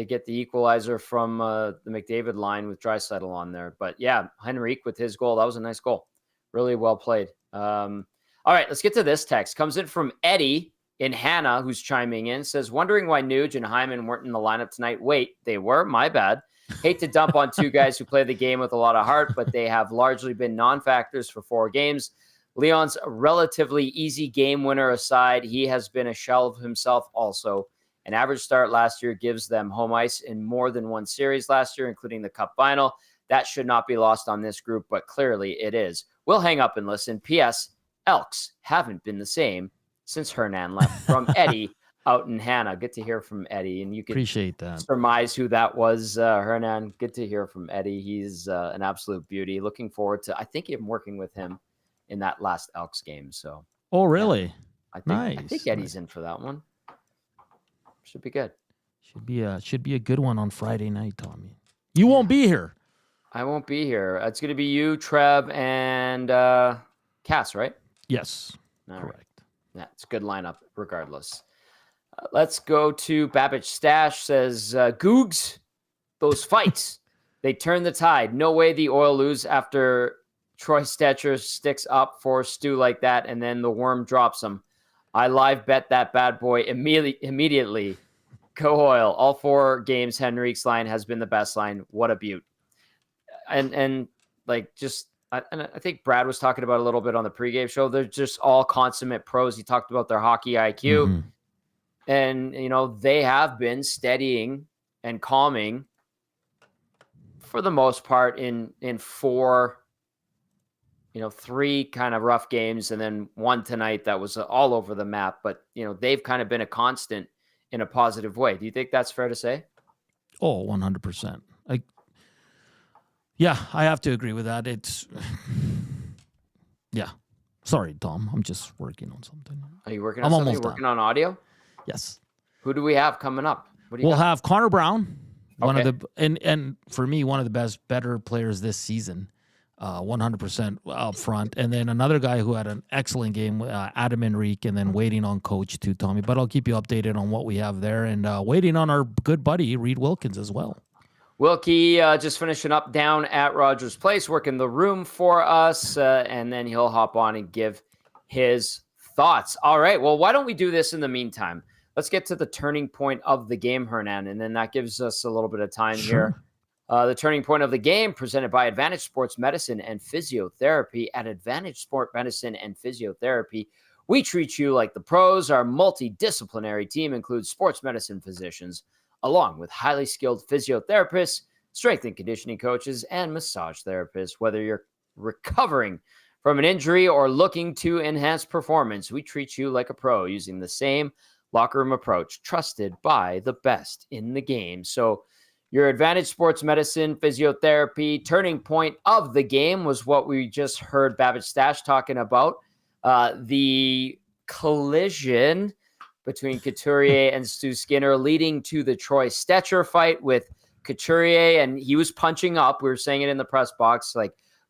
get the equalizer from the McDavid line with Draisaitl on there. But yeah, Henrique with his goal, that was a nice goal. Really well played. All right, let's get to this text. Comes in from Eddie in Hannah, who's chiming in, says, wondering why Nuge and Hyman weren't in the lineup tonight. Wait, they were? My bad. Hate to dump on 2 guys who play the game with a lot of heart, but they have largely been non-factors for 4 games. Leon's relatively easy game winner aside, he has been a shell of himself also. An average start last year gives them home ice in more than one series last year, including the Cup final. That should not be lost on this group, but clearly it is. We'll hang up and listen. P.S. Elks haven't been the same since Hernan left. From Eddie out in Hannah. Good to hear from Eddie. And you can appreciate that. Surmise who that was, Hernan. Good to hear from Eddie. He's an absolute beauty. Looking forward to, I think I'm working with him in that last Elks game. So. Oh, really? Yeah, I think Eddie's in for that one. Should be good. Should be a good one on Friday night, Tommy. You won't be here. I won't be here. It's going to be you, Trev, and Cass, right? Yes. All correct. Right. Yeah, it's a good lineup regardless. Let's go to Babbage Stash. Says, Googs, those fights, they turn the tide. No way the Oil lose after Troy Stetcher sticks up for Stu like that, and then the worm drops him. I live bet that bad boy immediately. Go Oil. All 4 games, Henrique's line has been the best line. What a beaut. And like just... I think Brad was talking about a little bit on the pregame show. They're just all consummate pros. He talked about their hockey IQ. And, they have been steadying and calming for the most part in 4, 3 kind of rough games and then 1 tonight that was all over the map. But, they've kind of been a constant in a positive way. Do you think that's fair to say? Oh, 100%. Yeah, I have to agree with that. It's yeah. Sorry, Tom. I'm just working on something. Are you working I'm on something? almost Working done. on audio? Yes. Who do we have coming up? What do you We'll got? have Connor Brown, one Okay. of the and for me, one of the better players this season, 100% up front. And then another guy who had an excellent game, Adam Henrique, and then waiting on coach too, Tommy. But I'll keep you updated on what we have there, and waiting on our good buddy Reed Wilkins as well. Wilkie just finishing up down at Rogers Place, working the room for us, and then he'll hop on and give his thoughts. All right, well, why don't we do this in the meantime? Let's get to the turning point of the game, Hernan, and then that gives us a little bit of time here. The turning point of the game presented by Advantage Sports Medicine and Physiotherapy. At Advantage Sport Medicine and Physiotherapy, we treat you like the pros. Our multidisciplinary team includes sports medicine physicians, along with highly skilled physiotherapists, strength and conditioning coaches, and massage therapists. Whether you're recovering from an injury or looking to enhance performance, we treat you like a pro using the same locker room approach, trusted by the best in the game. So your Advantage Sports Medicine Physiotherapy turning point of the game was what we just heard Babbitt Stash talking about. The collision between Couturier and Stu Skinner, leading to the Troy Stetcher fight with Couturier, and he was punching up. We were saying it in the press box,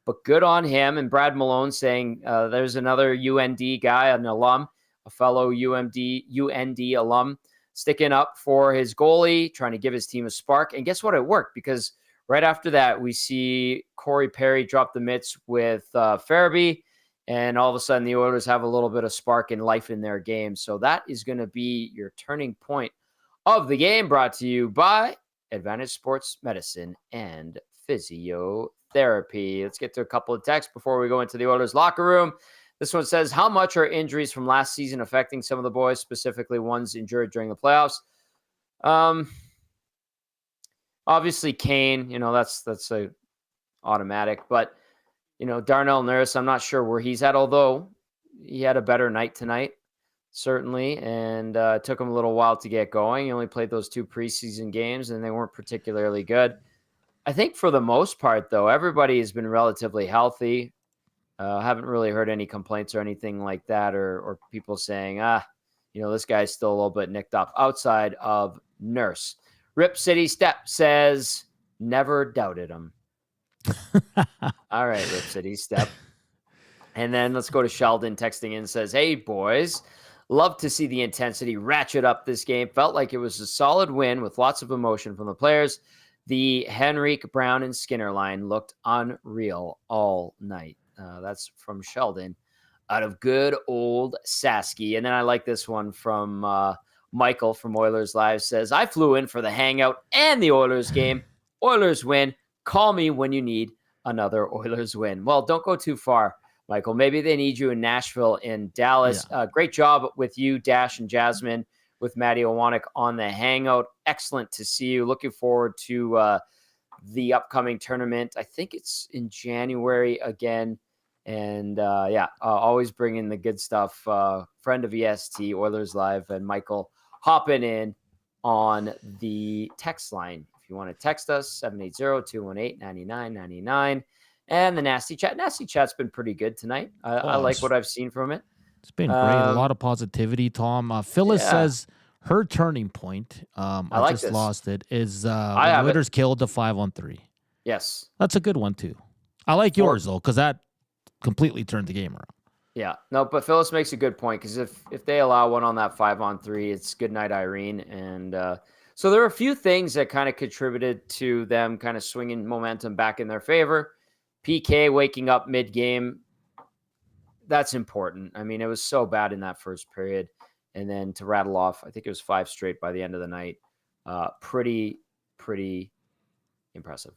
but good on him. And Brad Malone saying there's another UND guy, an alum, a fellow UND alum, sticking up for his goalie, trying to give his team a spark. And guess what? It worked, because right after that, we see Corey Perry drop the mitts with Farabee. And all of a sudden, the Oilers have a little bit of spark and life in their game. So that is going to be your turning point of the game, brought to you by Advantage Sports Medicine and Physiotherapy. Let's get to a couple of texts before we go into the Oilers locker room. This one says, how much are injuries from last season affecting some of the boys, specifically ones injured during the playoffs? Obviously, Kane, that's a automatic, but Darnell Nurse, I'm not sure where he's at, although he had a better night tonight, certainly, and it took him a little while to get going. He only played those 2 preseason games, and they weren't particularly good. I think for the most part, though, everybody has been relatively healthy. Haven't really heard any complaints or anything like that, or people saying, this guy's still a little bit nicked up outside of Nurse. Rip City Step says, never doubted him. All right, Rip City Step. And then let's go to Sheldon texting in, says, hey, boys, love to see the intensity ratchet up this game. Felt like it was a solid win with lots of emotion from the players. The Henrique, Brown, and Skinner line looked unreal all night. That's from Sheldon out of good old Sasky. And then I like this one from Michael from Oilers Live, says, I flew in for the hangout and the Oilers game. Oilers win. Call me when you need another Oilers win. Well, don't go too far, Michael. Maybe they need you in Nashville, in Dallas. Yeah. Great job with you, Dash and Jasmine, with Matty Owanek on the hangout. Excellent to see you. Looking forward to the upcoming tournament. I think it's in January again. And always bringing the good stuff. Friend of EST, Oilers Live, and Michael hopping in on the text line. If you want to text us, 780-218-9999. And the Nasty Chat. Nasty Chat's been pretty good tonight. I like what I've seen from it. It's been great. A lot of positivity, Tom. Phyllis says her turning point, I just lost it, is when Oilers killed the 5-on-3. Yes. That's a good one, too. I like yours, though, because that completely turned the game around. Yeah. No, but Phyllis makes a good point, because if they allow one on that 5-on-3, it's good night, Irene. And so there are a few things that kind of contributed to them kind of swinging momentum back in their favor. PK waking up mid-game, that's important. I mean, it was so bad in that first period. And then to rattle off, I think it was 5 straight by the end of the night. Pretty impressive.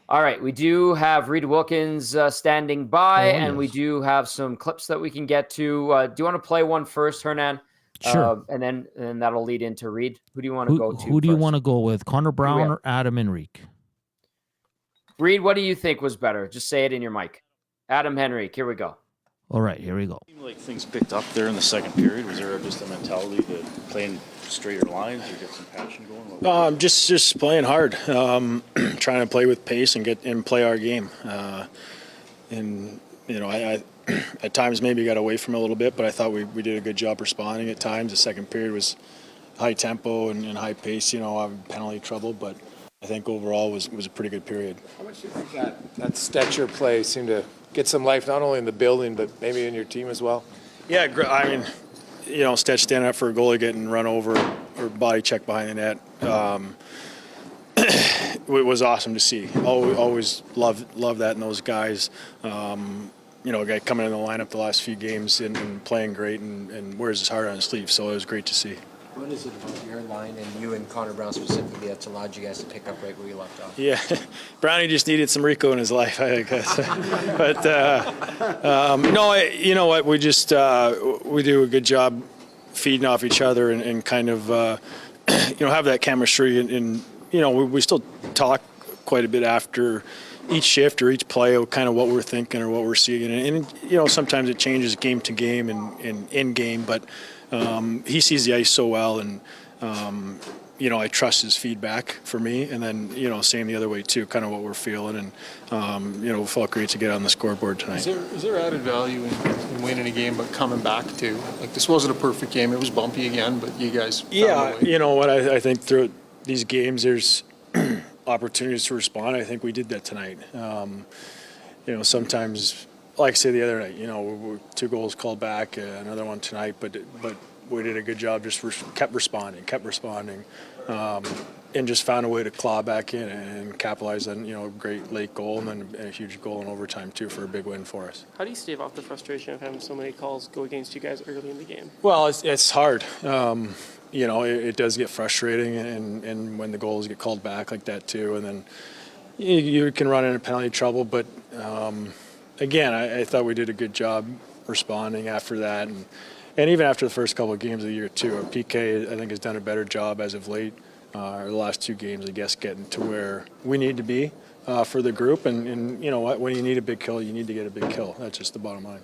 All right, we do have Reed Wilkins standing by, and we do have some clips that we can get to. Do you want to play one first, Hernan? Sure. And then that'll lead into Reed. Who do you want to go to? Who do you want to go with, Connor Brown or Adam Henrique? Reed, what do you think was better? Just say it in your mic. Adam Henrique, here we go. All right, here we go. Seemed like things picked up there in the second period. Was there just a mentality to play in straighter lines or get some passion going? Just playing hard, trying to play with pace and play our game. And I at times maybe got away from it a little bit, but I thought we did a good job responding. At times, the second period was high tempo and high pace. Penalty trouble, but I think overall was a pretty good period. How much do you think that Stetcher play seemed to get some life, not only in the building, but maybe in your team as well? Yeah, I mean, Stetch standing up for a goalie, getting run over or body check behind the net. It was awesome to see. Always love that in those guys. A guy coming in the lineup the last few games and playing great and wears his heart on his sleeve. So it was great to see. What is it about your line and you and Connor Brown specifically that's allowed you guys to pick up right where you left off? Yeah, Brownie just needed some Rico in his life, I guess. But no, you know what? We just we do a good job feeding off each other and kind of have that chemistry and we still talk quite a bit after each shift or each play, kind of what we're thinking or what we're seeing, and sometimes it changes game to game and in game, but. He sees the ice so well, and I trust his feedback for me, and then same the other way too, kind of what we're feeling, and we felt great to get on the scoreboard tonight. Is there added value in winning a game, but coming back to this wasn't a perfect game? It was bumpy again, but you guys found a way. You know what? I think through these games, there's opportunities to respond. I think we did that tonight. Sometimes. Like I said the other night, 2 goals called back, another one tonight, but we did a good job. Just kept responding, and just found a way to claw back in and capitalize on a great late goal and then a huge goal in overtime too for a big win for us. How do you stave off the frustration of having so many calls go against you guys early in the game? Well, it's hard. It does get frustrating, and when the goals get called back like that too, and then you can run into penalty trouble, but. Again, I thought we did a good job responding after that, and even after the first couple of games of the year too. Our PK, I think, has done a better job as of late. The last 2 games, I guess, getting to where we need to be for the group. And you know what? When you need a big kill, you need to get a big kill. That's just the bottom line.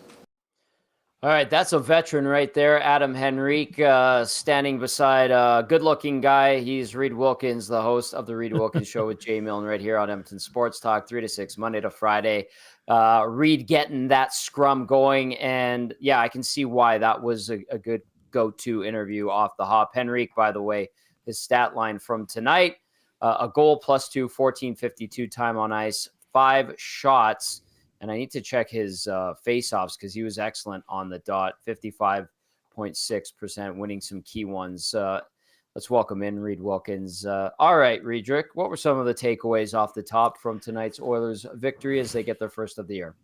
All right, that's a veteran right there, Adam Henrique, standing beside a good-looking guy. He's Reed Wilkins, the host of the Reed Wilkins Show with Jay Milne right here on Edmonton Sports Talk, 3 to 6, Monday to Friday. Reed getting that scrum going, and yeah, I can see why that was a good go-to interview off the hop. Henrique, by the way, his stat line from tonight, a goal +2, 14:52 time on ice, 5 shots. And I need to check his face-offs because he was excellent on the dot, 55.6%, winning some key ones. Let's welcome in Reed Wilkins. All right, Riedrich, what were some of the takeaways off the top from tonight's Oilers victory as they get their first of the year?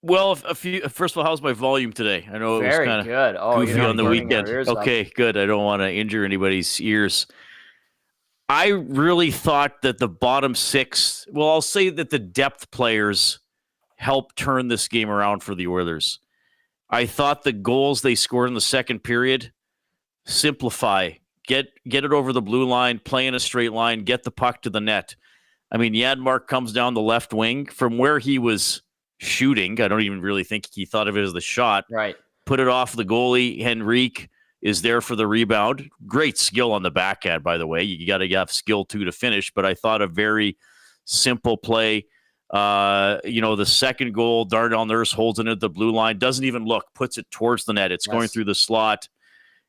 Well, first of all, how's my volume today? I know it was kind of good. Goofy on the weekend. Okay, good. I don't want to injure anybody's ears. I really thought that the bottom 6, well, I'll say that the depth players help turn this game around for the Oilers. I thought the goals they scored in the second period, simplify, get it over the blue line, play in a straight line, get the puck to the net. I mean, Janmark comes down the left wing from where he was shooting. I don't even really think he thought of it as the shot. Right. Put it off the goalie. Henrique is there for the rebound. Great skill on the backhand, by the way. You got to have skill too to finish, but I thought a very simple play. The second goal, Darnell Nurse holds it at the blue line, doesn't even look, puts it towards the net. It's going through the slot.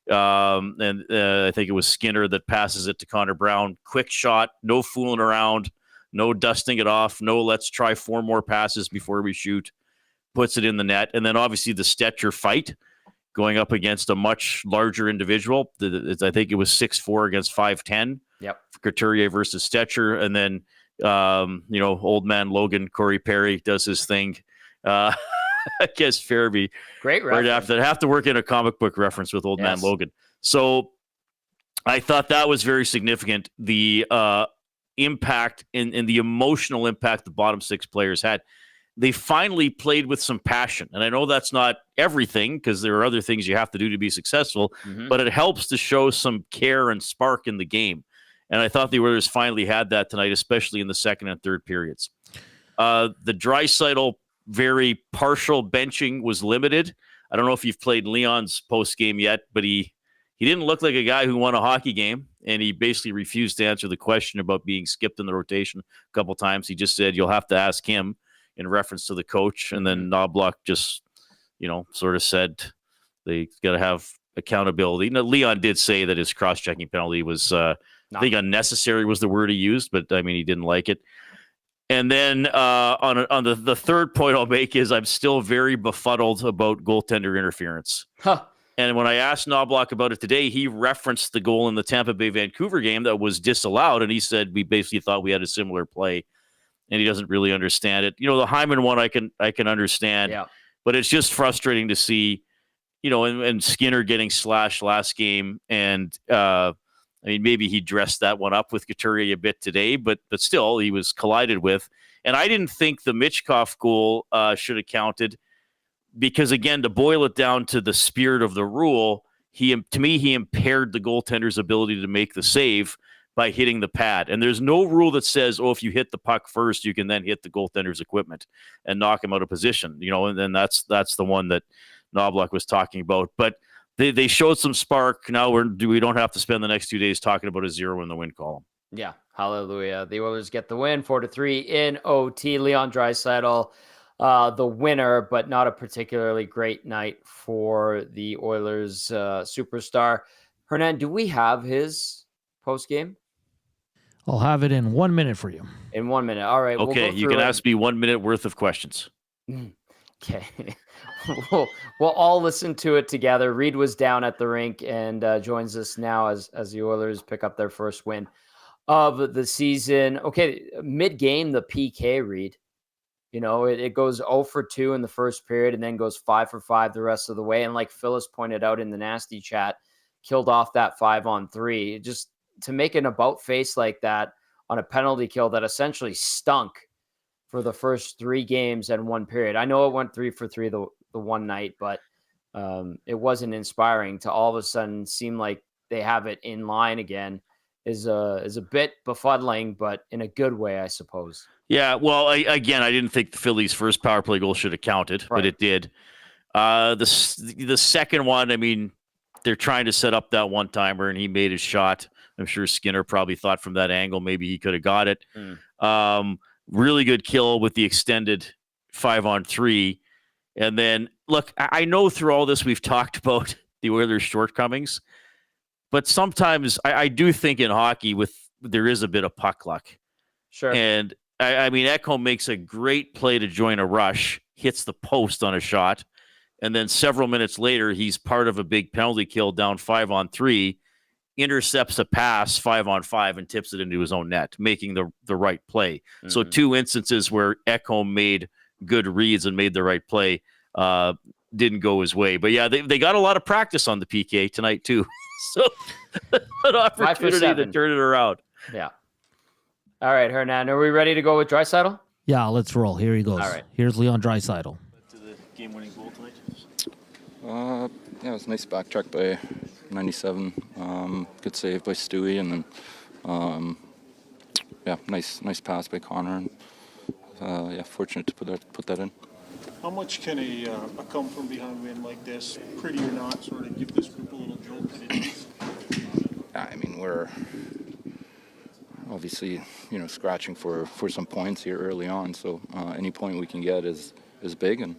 And I think it was Skinner that passes it to Connor Brown. Quick shot, no fooling around, no dusting it off, no let's try 4 more passes before we shoot. Puts it in the net. And then obviously the Stetcher fight going up against a much larger individual. I think it was 6'4" against 5'10". Yep. Couturier versus Stetcher. And then old man Logan, Corey Perry does his thing. I guess Fairby. Great reference. Right after that, have to work in a comic book reference with old man Logan. So I thought that was very significant. The impact and the emotional impact the bottom 6 players had. They finally played with some passion. And I know that's not everything because there are other things you have to do to be successful, but it helps to show some care and spark in the game. And I thought the Oilers finally had that tonight, especially in the second and third periods. The Draisaitl very partial benching was limited. I don't know if you've played Leon's post game yet, but he didn't look like a guy who won a hockey game, and he basically refused to answer the question about being skipped in the rotation a couple times. He just said, you'll have to ask him, in reference to the coach. And then Knobloch just, sort of said they got to have accountability. Now, Leon did say that his cross-checking penalty was, I think unnecessary was the word he used, but I mean, he didn't like it. And then on the third point I'll make is I'm still very befuddled about goaltender interference. And when I asked Knobloch about it today, he referenced the goal in the Tampa Bay Vancouver game that was disallowed, and he said we basically thought we had a similar play, and he doesn't really understand it. The Hyman one I can understand, but it's just frustrating to see, and Skinner getting slashed last game, and I mean, maybe he dressed that one up with Couturier a bit today, but still, he was collided with. And I didn't think the Michkov goal should have counted because, again, to boil it down to the spirit of the rule, to me, he impaired the goaltender's ability to make the save by hitting the pad. And there's no rule that says, if you hit the puck first, you can then hit the goaltender's equipment and knock him out of position. And then that's the one that Knobloch was talking about. But they showed some spark. Now we don't have to spend the next 2 days talking about a 0 in the win column. Yeah, hallelujah. The Oilers get the win, 4-3 in OT. Leon Draisaitl, the winner, but not a particularly great night for the Oilers superstar. Hernan, do we have his post game? I'll have it in 1 minute for you. In 1 minute. All right. Okay, you can ask me 1 minute worth of questions. Okay. we'll all listen to it together. Reed was down at the rink and joins us now as the Oilers pick up their first win of the season. Okay, mid-game, the PK, Reed. It goes 0 for 2 in the first period and then goes 5 for 5 the rest of the way. And like Phyllis pointed out in the nasty chat, killed off that 5-on-3. Just to make an about face like that on a penalty kill that essentially stunk for the first 3 games and 1 period. I know it went 3 for 3 the one night, but it wasn't inspiring to all of a sudden seem like they have it in line again is a bit befuddling, but in a good way, I suppose. Yeah, well, I didn't think the Phillies' first power play goal should have counted, but it did. The second one, I mean, they're trying to set up that one-timer, and he made his shot. I'm sure Skinner probably thought from that angle maybe he could have got it. Really good kill with the extended 5-on-3. And then, look, I know through all this we've talked about the Oilers' shortcomings, but sometimes I do think in hockey there is a bit of puck luck. Sure. And, I mean, Ekholm makes a great play to join a rush, hits the post on a shot, and then several minutes later, he's part of a big penalty kill down 5-on-3, intercepts a pass 5-on-5 and tips it into his own net, making the right play. Mm-hmm. So 2 instances where Ekholm made good reads and made the right play didn't go his way. But yeah, they got a lot of practice on the PK tonight too. So an opportunity to turn it around. Yeah. All right, Hernan, are we ready to go with Draisaitl? Yeah, let's roll. Here he goes. All right. Here's Leon Draisaitl. To the game-winning goal tonight? Yeah, it was a nice back check by 97. Good save by Stewie, and then nice pass by Connor. And, fortunate to put that in. How much can a come from behind win like this, pretty or not, sort of give this group a little jolt? I mean, we're obviously, scratching for some points here early on. So any point we can get is big, and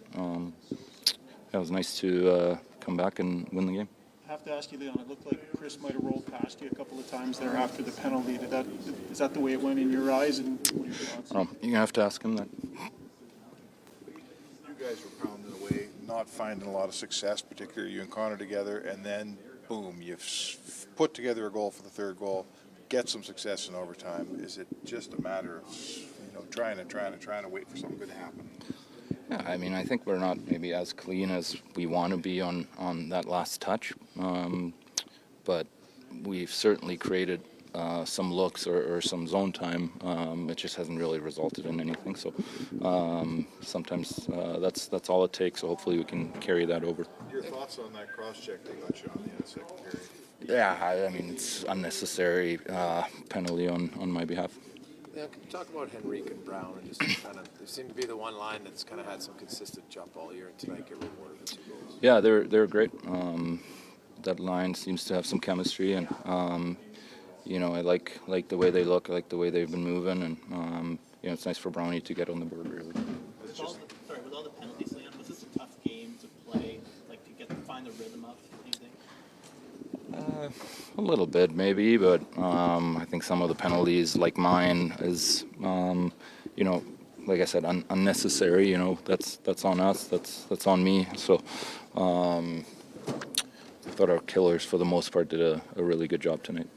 it was nice to come back and win the game. I have to ask you, Leon, it looked like Chris might have rolled past you a couple of times there after the penalty. Is that the way it went in your eyes? And what are your thoughts? You're going to have to ask him that. You guys were pounding away, not finding a lot of success, particularly you and Connor together, and then, boom, you've put together a goal for the third goal, get some success in overtime. Is it just a matter of, trying to wait for something good to happen? Yeah, I mean, I think we're not maybe as clean as we want to be on that last touch, but we've certainly created some looks or some zone time. It just hasn't really resulted in anything. So sometimes that's all it takes. So hopefully we can carry that over. Your thoughts on that cross-check they got you on the second period? Yeah, I mean, it's unnecessary penalty on my behalf. Yeah, can you talk about Henrique and Brown and just kind of they seem to be the one line that's kind of had some consistent jump all year, and tonight get rewarded with 2 goals. Yeah, they're great. That line seems to have some chemistry, and I like the way they look, I like the way they've been moving, and it's nice for Brownie to get on the board really. With all the penalties, Leon, was this a tough game to play, like to find the rhythm of? Do you think? A little bit maybe, but I think some of the penalties, like mine, is like I said, unnecessary. That's on us. That's on me. So I thought our killers, for the most part, did a really good job tonight.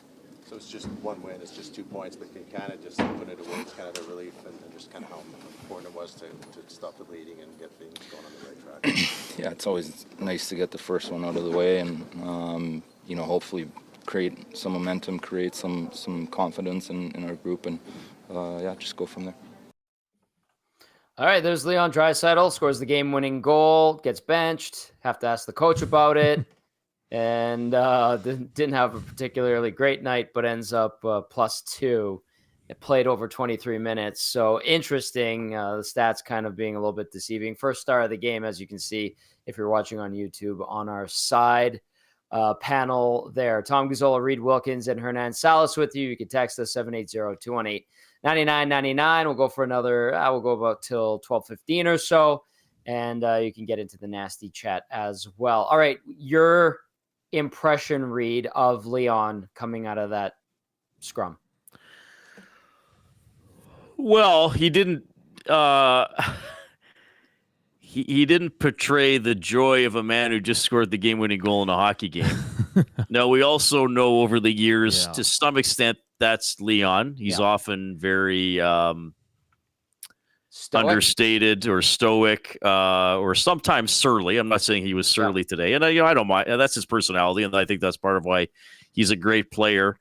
So it's just one win. It's just 2 points, but you kind of just put it away. It's kind of a relief, and just kind of how important it was to stop the bleeding and get things going on the right track. Yeah, it's always nice to get the first one out of the way, and hopefully create some momentum, create some confidence in our group, and just go from there. All right, there's Leon Draisaitl, scores the game-winning goal, gets benched, have to ask the coach about it, and didn't have a particularly great night, but ends up +2. It played over 23 minutes, so interesting. The stats kind of being a little bit deceiving. First star of the game, as you can see, if you're watching on YouTube, on our side panel there. Tom Gazzola, Reed Wilkins, and Hernan Salas with you. You can text us 780-218-9999. We'll go for another, we'll go about till 12:15 or so, and you can get into the nasty chat as well. All right, your impression, Reed, of Leon coming out of that scrum. Well, he didn't he didn't portray the joy of a man who just scored the game-winning goal in a hockey game. Now, we also know over the years, to some extent, that's Leon. He's often very understated or stoic, or sometimes surly. I'm not saying he was surly today, and I don't mind. That's his personality, and I think that's part of why he's a great player.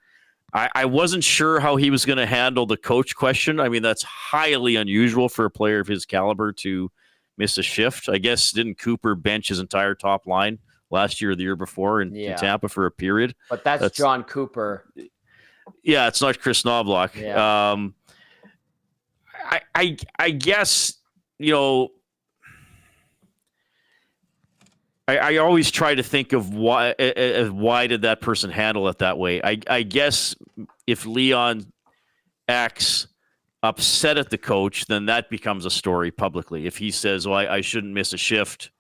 I wasn't sure how he was going to handle the coach question. I mean, that's highly unusual for a player of his caliber to miss a shift. I guess didn't Cooper bench his entire top line last year or the year before in Tampa for a period? But that's John Cooper. Yeah, it's not Chris Knobloch. Yeah. I guess, I always try to think of why did that person handle it that way. I guess if Leon acts upset at the coach, then that becomes a story publicly. If he says, "Well, I shouldn't miss a shift,"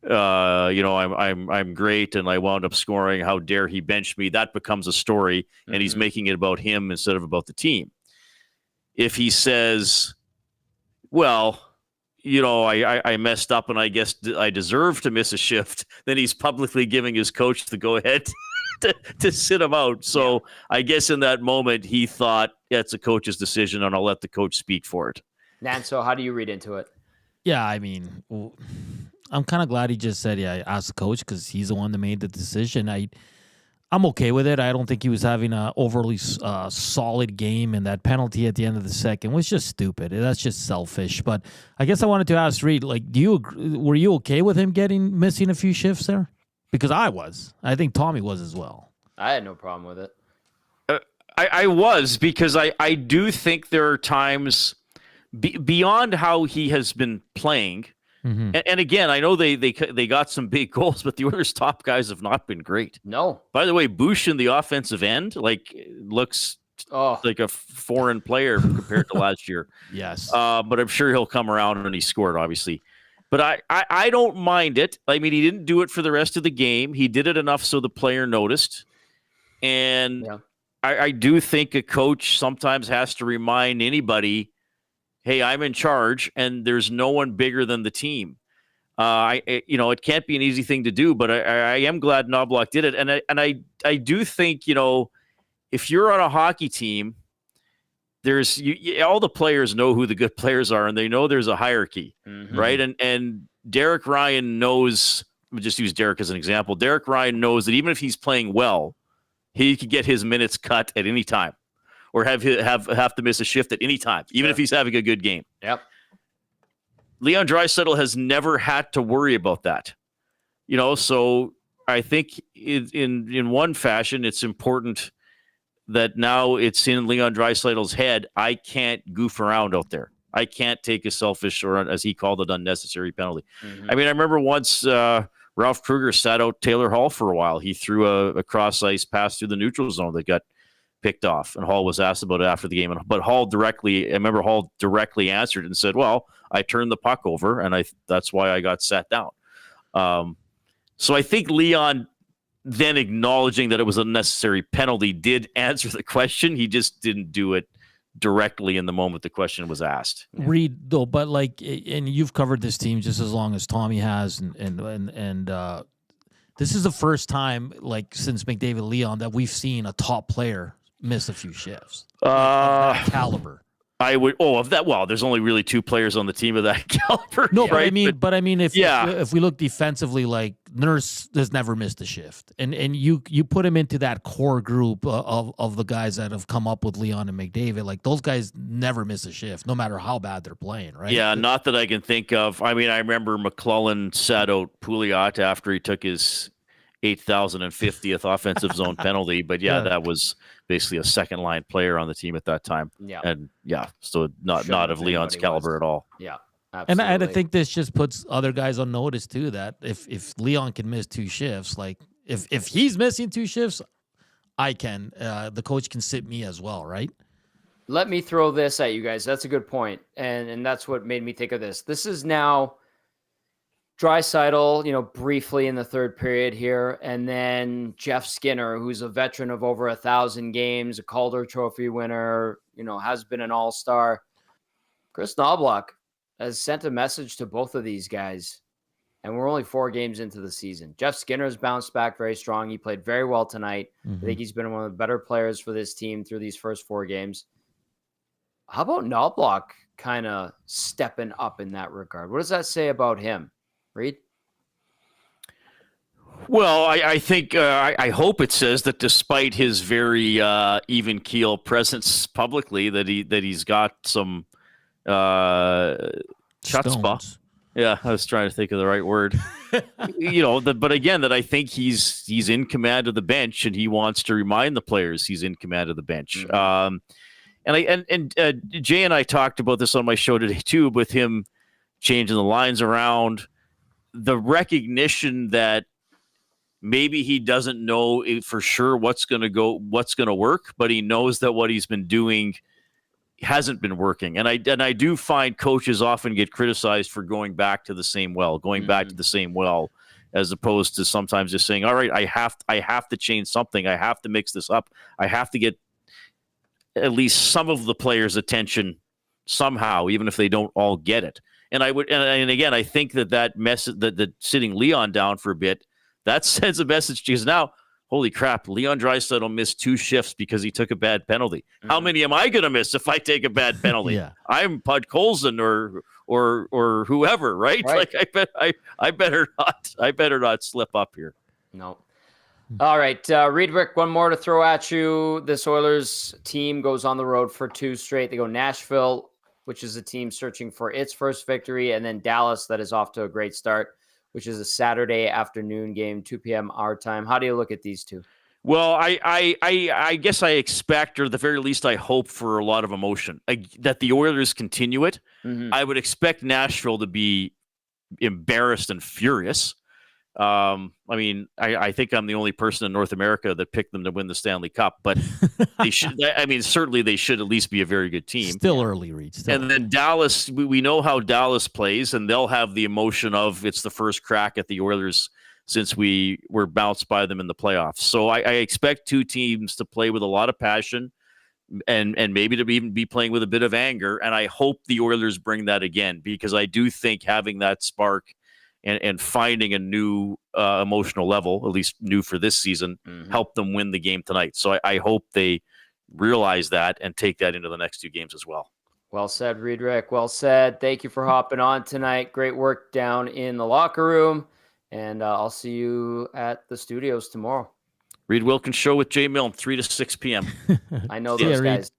I'm great and I wound up scoring. How dare he bench me? That becomes a story, and he's making it about him instead of about the team. If he says, "Well, I messed up and I guess I deserve to miss a shift," then he's publicly giving his coach the go-ahead to sit him out. So I guess in that moment he thought, it's a coach's decision and I'll let the coach speak for it. Nanso, how do you read into it? Yeah, I mean, I'm kind of glad he just said, ask the coach, because he's the one that made the decision. I'm okay with it. I don't think he was having a overly solid game, and that penalty at the end of the second was just stupid. That's just selfish. But I guess I wanted to ask Reed, were you okay with him missing a few shifts there? Because I was. I think Tommy was as well. I had no problem with it. I was, because I do think there are times beyond how he has been playing. Mm-hmm. And again, I know they got some big goals, but the Oilers' top guys have not been great. No. By the way, Bush in the offensive end looks like a foreign player compared to last year. Yes. But I'm sure he'll come around, and he scored, obviously. But I don't mind it. I mean, he didn't do it for the rest of the game. He did it enough so the player noticed. And I do think a coach sometimes has to remind anybody, hey, I'm in charge, and there's no one bigger than the team. It can't be an easy thing to do, but I am glad Knobloch did it. And I do think, if you're on a hockey team, there's all the players know who the good players are, and they know there's a hierarchy, right? And Derek Ryan knows. We'll just use Derek as an example. Derek Ryan knows that even if he's playing well, he could get his minutes cut at any time, or have to miss a shift at any time, even if he's having a good game. Yep. Leon Draisaitl has never had to worry about that, So I think in one fashion, it's important that now it's in Leon Draisaitl's head. I can't goof around out there. I can't take a selfish or, as he called it, unnecessary penalty. Mm-hmm. I mean, I remember once Ralph Kruger sat out Taylor Hall for a while. He threw a cross-ice pass through the neutral zone that got picked off, and Hall was asked about it after the game. But Hall directly answered and said, well, I turned the puck over, and that's why I got sat down. So I think Leon, then acknowledging that it was a necessary penalty, did answer the question. He just didn't do it directly in the moment the question was asked. Reed, though, but and you've covered this team just as long as Tommy has, and this is the first time, since McDavid Leon, that we've seen a top player miss a few shifts. Of that caliber. I would. Of that. Well, there's only really 2 players on the team of that caliber. No, right? but I mean, if we look defensively, Nurse has never missed a shift, and you put him into that core group of the guys that have come up with Leon and McDavid. Those guys never miss a shift, no matter how bad they're playing, right? Yeah, not that I can think of. I mean, I remember McClellan sat out Pouliot after he took his 8,050th offensive zone penalty, but that was basically a second line player on the team at that time. Yeah. And so not of Leon's caliber at all. Yeah. Absolutely. And I think this just puts other guys on notice too, that if Leon can miss 2 shifts, if he's missing 2 shifts, I can. The coach can sit me as well, right? Let me throw this at you guys. That's a good point. And that's what made me think of this. This is now Draisaitl, briefly in the third period here, and then Jeff Skinner, who's a veteran of over 1,000 games, a Calder Trophy winner, has been an all-star. Chris Knoblauch has sent a message to both of these guys, and we're only 4 games into the season. Jeff Skinner has bounced back very strong. He played very well tonight. Mm-hmm. I think he's been one of the better players for this team through these first 4 games. How about Knoblauch kind of stepping up in that regard? What does that say about him? Reed? Well, I think I hope it says that despite his very even keel presence publicly, that he's got some chutzpah. Yeah, I was trying to think of the right word. But again, that I think he's in command of the bench, and he wants to remind the players he's in command of the bench. Mm-hmm. And Jay and I talked about this on my show today too, with him changing the lines around. The recognition that maybe he doesn't know for sure what's going to work, but he knows that what he's been doing hasn't been working. And I do find coaches often get criticized for going back to the same well, as opposed to sometimes just saying, all right, I have to change something. I have to mix this up. I have to get at least some of the players' attention somehow, even if they don't all get it. And again, I think that message, that sitting Leon down for a bit, that sends a message because now, holy crap, Leon Draisaitl missed 2 shifts because he took a bad penalty. Mm-hmm. How many am I going to miss if I take a bad penalty? Yeah. I'm Pud Colson or whoever, right? I better not slip up here. No. All right, Rick, one more to throw at you. This Oilers team goes on the road for 2 straight. They go Nashville, which is a team searching for its first victory, and then Dallas, that is off to a great start, which is a Saturday afternoon game, 2 p.m. our time. How do you look at these 2? Well, I guess I expect, or at the very least I hope, for a lot of emotion, that the Oilers continue it. Mm-hmm. I would expect Nashville to be embarrassed and furious. I think I'm the only person in North America that picked them to win the Stanley Cup, but they should. Certainly they should at least be a very good team. Still early, Reed. And then Dallas, we know how Dallas plays, and they'll have the emotion of it's the first crack at the Oilers since we were bounced by them in the playoffs. So I expect 2 teams to play with a lot of passion and maybe to even be playing with a bit of anger. And I hope the Oilers bring that again, because I do think having that spark and finding a new emotional level, at least new for this season, help them win the game tonight. So I hope they realize that and take that into the next 2 games as well. Well said, Rick. Well said. Thank you for hopping on tonight. Great work down in the locker room. And I'll see you at the studios tomorrow. Reed Wilkins Show with Jay Milne, 3 to 6 p.m. I know those guys.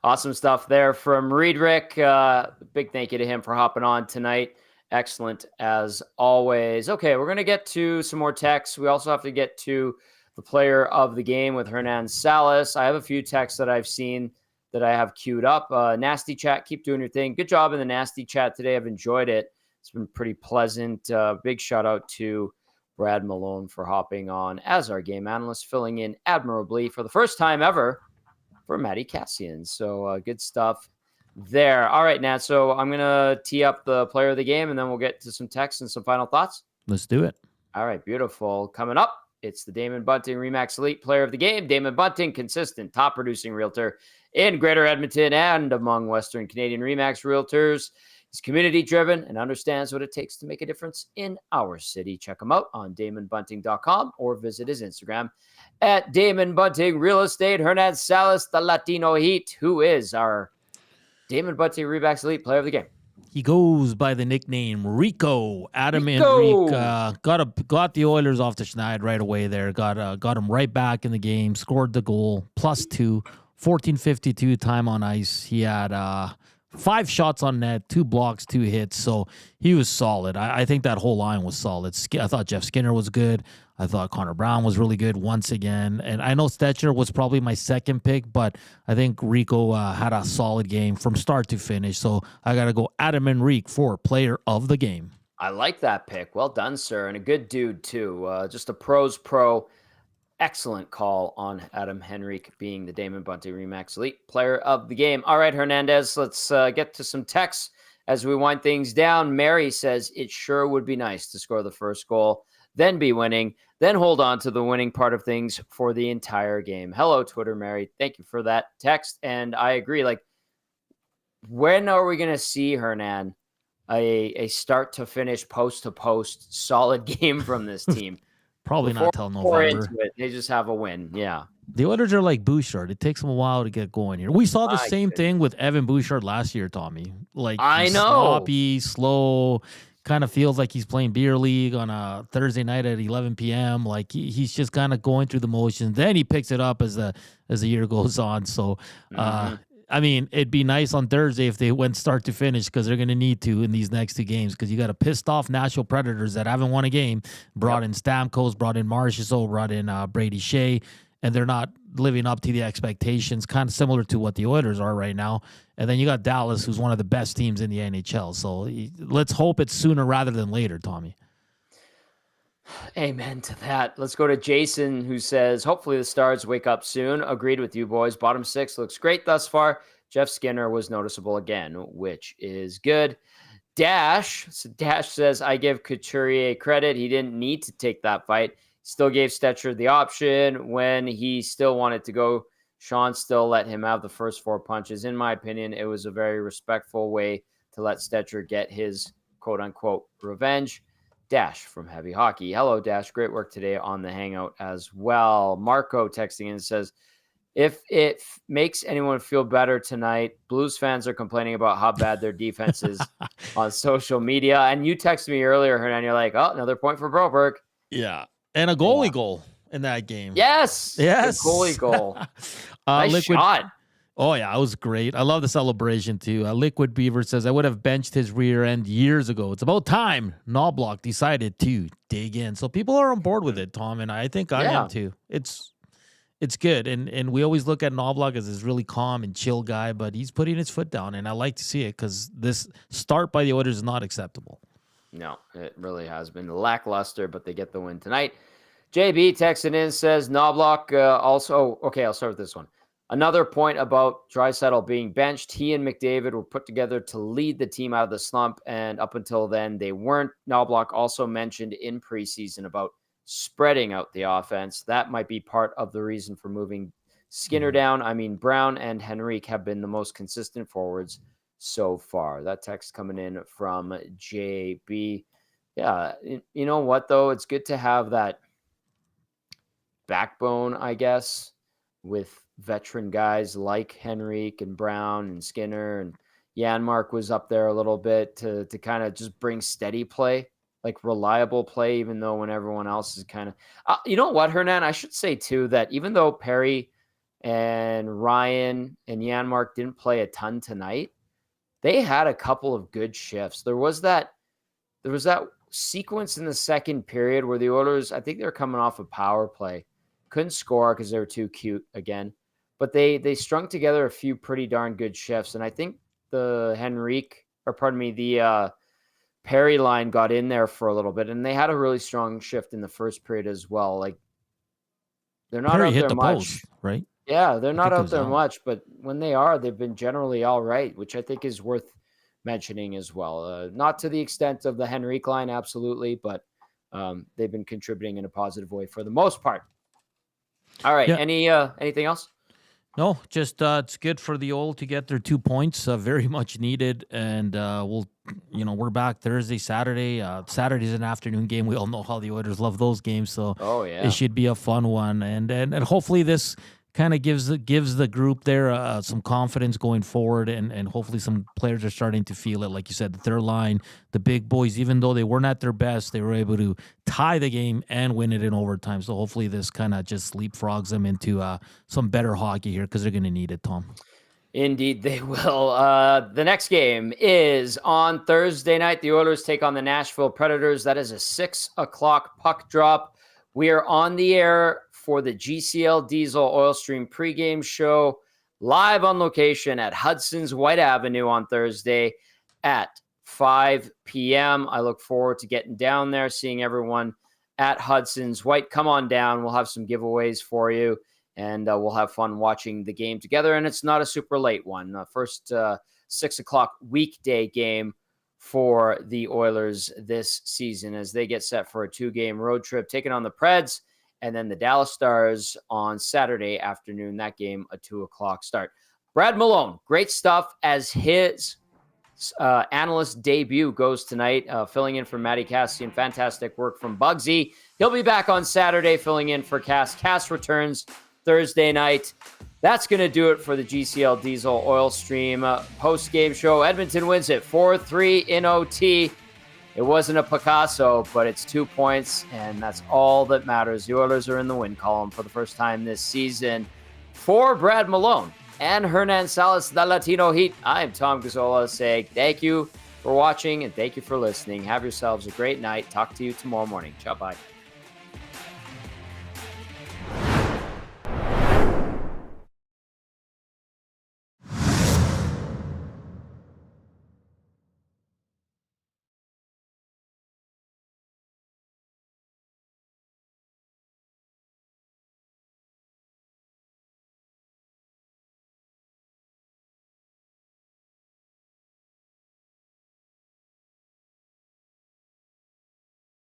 Awesome stuff there from Rick. Big thank you to him for hopping on tonight. Excellent as always. Okay, we're going to get to some more texts. We also have to get to the player of the game with Hernan Salas. I have a few texts that I've seen that I have queued up. Nasty chat, keep doing your thing. Good job in the nasty chat today. I've enjoyed it. It's been pretty pleasant. Big shout out to Brad Malone for hopping on as our game analyst, filling in admirably for the first time ever for Matty Cassian. So good stuff there. All right, Nat. So I'm going to tee up the player of the game, and then we'll get to some texts and some final thoughts. Let's do it. All right, beautiful. Coming up, it's the Damon Bunting Remax Elite Player of the Game. Damon Bunting, consistent, top-producing realtor in Greater Edmonton and among Western Canadian Remax realtors. He's community-driven and understands what it takes to make a difference in our city. Check him out on DamonBunting.com or visit his Instagram at Damon Bunting Real Estate. Hernan Salas, the Latino Heat, who is our Damon Bunting Remax Elite Player of the Game. He goes by the nickname Rico. Adam Henrique got the Oilers off the schneid right away there. Got him right back in the game. Scored the goal. +2. 14:52 time on ice. He had 5 shots on net, 2 blocks, 2 hits. So he was solid. I think that whole line was solid. I thought Jeff Skinner was good. I thought Connor Brown was really good once again. And I know Stetcher was probably my second pick, but I think Rico had a solid game from start to finish. So I got to go Adam Henrique for player of the game. I like that pick. Well done, sir. And a good dude, too. Just a pro's pro. Excellent call on Adam Henrique being the Damon Bunting Remax Elite Player of the Game. All right, Hernandez, let's get to some texts as we wind things down. Mary says, it sure would be nice to score the first goal, then be winning, then hold on to the winning part of things for the entire game. Hello, Twitter Mary. Thank you for that text. And I agree. Like, when are we going to see, Hernan, a start to finish, post to post solid game from this team? Probably not till November. They just have a win. Yeah. The Oilers are like Bouchard. It takes them a while to get going here. We saw the same thing with Evan Bouchard last year, Tommy. Like, I know. Sloppy, slow, kind of feels like he's playing beer league on a Thursday night at 11 p.m. Like, he's just kind of going through the motions. Then he picks it up as the year goes on. So, I mean, it'd be nice on Thursday if they went start to finish, because they're going to need to in these next 2 games, because you got a pissed off Nashville Predators that haven't won a game, brought in Stamkos, brought in Marchessault, brought in Brady Shea, and they're not living up to the expectations, kind of similar to what the Oilers are right now. And then you got Dallas, who's one of the best teams in the NHL. So let's hope it's sooner rather than later, Tommy. Amen to that. Let's go to Jason, who says, hopefully the Stars wake up soon. Agreed with you, boys. Bottom 6 looks great thus far. Jeff Skinner was noticeable again, which is good. Dash says, I give Couturier credit. He didn't need to take that fight. Still gave Stetcher the option when he still wanted to go. Sean still let him have the first 4 punches. In my opinion, it was a very respectful way to let Stetcher get his quote-unquote revenge. Dash from Heavy Hockey. Hello, Dash. Great work today on the Hangout as well. Marco texting in says, if it makes anyone feel better tonight, Blues fans are complaining about how bad their defense is on social media. And you texted me earlier, Hernan, you're like, oh, another point for Broberg. Yeah. And a goalie goal in that game. Yes. The goalie goal. Nice shot. Oh, yeah, it was great. I love the celebration, too. Liquid Beaver says, I would have benched his rear end years ago. It's about time Knobloch decided to dig in. So people are on board with it, Tom, and I think I am, too. It's good, and we always look at Knobloch as this really calm and chill guy, but he's putting his foot down, and I like to see it because this start by the Oilers is not acceptable. No, it really has been lackluster, but they get the win tonight. JB texting in says, Knobloch also... Okay, I'll start with this one. Another point about Draisaitl being benched. He and McDavid were put together to lead the team out of the slump, and up until then, they weren't. Knobloch also mentioned in preseason about spreading out the offense. That might be part of the reason for moving Skinner down. I mean, Brown and Henrique have been the most consistent forwards so far. That text coming in from JB. Yeah, you know what, though? It's good to have that backbone, I guess, with veteran guys like Henrique and Brown and Skinner, and Janmark was up there a little bit to kind of just bring steady play, like reliable play, even though when everyone else is kind of, you know what, Hernan, I should say too, that even though Perry and Ryan and Janmark didn't play a ton tonight, they had a couple of good shifts. There was that sequence in the second period where the Oilers, I think they're coming off a power play, Couldn't score because they were too cute again. But they strung together a few pretty darn good shifts. And I think the Perry line got in there for a little bit. And they had a really strong shift in the first period as well. Like, they're not Perry out hit there the much. post, right? Yeah, they're I not think it out was there on. much, but when they are, they've been generally all right, which I think is worth mentioning as well. Not to the extent of the Henrique line, absolutely, but they've been contributing in a positive way for the most part. All right, Yeah. anything else? No, just it's good for the Oil to get their 2 points, very much needed. And we're back Thursday, Saturday. Saturday's an afternoon game. We all know how the Oilers love those games, so it should be a fun one. And hopefully this kind of gives the group there some confidence going forward, and hopefully some players are starting to feel it. Like you said, the third line, the big boys, even though they weren't at their best, they were able to tie the game and win it in overtime. So hopefully this kind of just leapfrogs them into some better hockey here, because they're going to need it, Tom. Indeed, they will. The next game is on Thursday night. The Oilers take on the Nashville Predators. That is a 6:00 puck drop. We are on the air for the GCL Diesel Oil Stream pregame show, live on location at Hudson's White Avenue on Thursday at 5 p.m. I look forward to getting down there, seeing everyone at Hudson's White. Come on down. We'll have some giveaways for you, and we'll have fun watching the game together. And it's not a super late one. First 6:00 weekday game for the Oilers this season as they get set for a 2-game road trip, taking on the Preds and then the Dallas Stars on Saturday afternoon. That game, a 2:00 start. Brad Malone, great stuff as his analyst debut goes tonight, filling in for Matty Cassian. Fantastic work from Bugsy. He'll be back on Saturday filling in for Cass. Cass returns Thursday night. That's going to do it for the GCL Diesel Oil Stream post-game show. Edmonton wins it 4-3 in OT. It wasn't a Picasso, but it's 2 points, and that's all that matters. The Oilers are in the win column for the first time this season. For Brad Malone and Hernan Salas, the Latino Heat, I'm Tom Gazzola saying thank you for watching and thank you for listening. Have yourselves a great night. Talk to you tomorrow morning. Ciao, bye.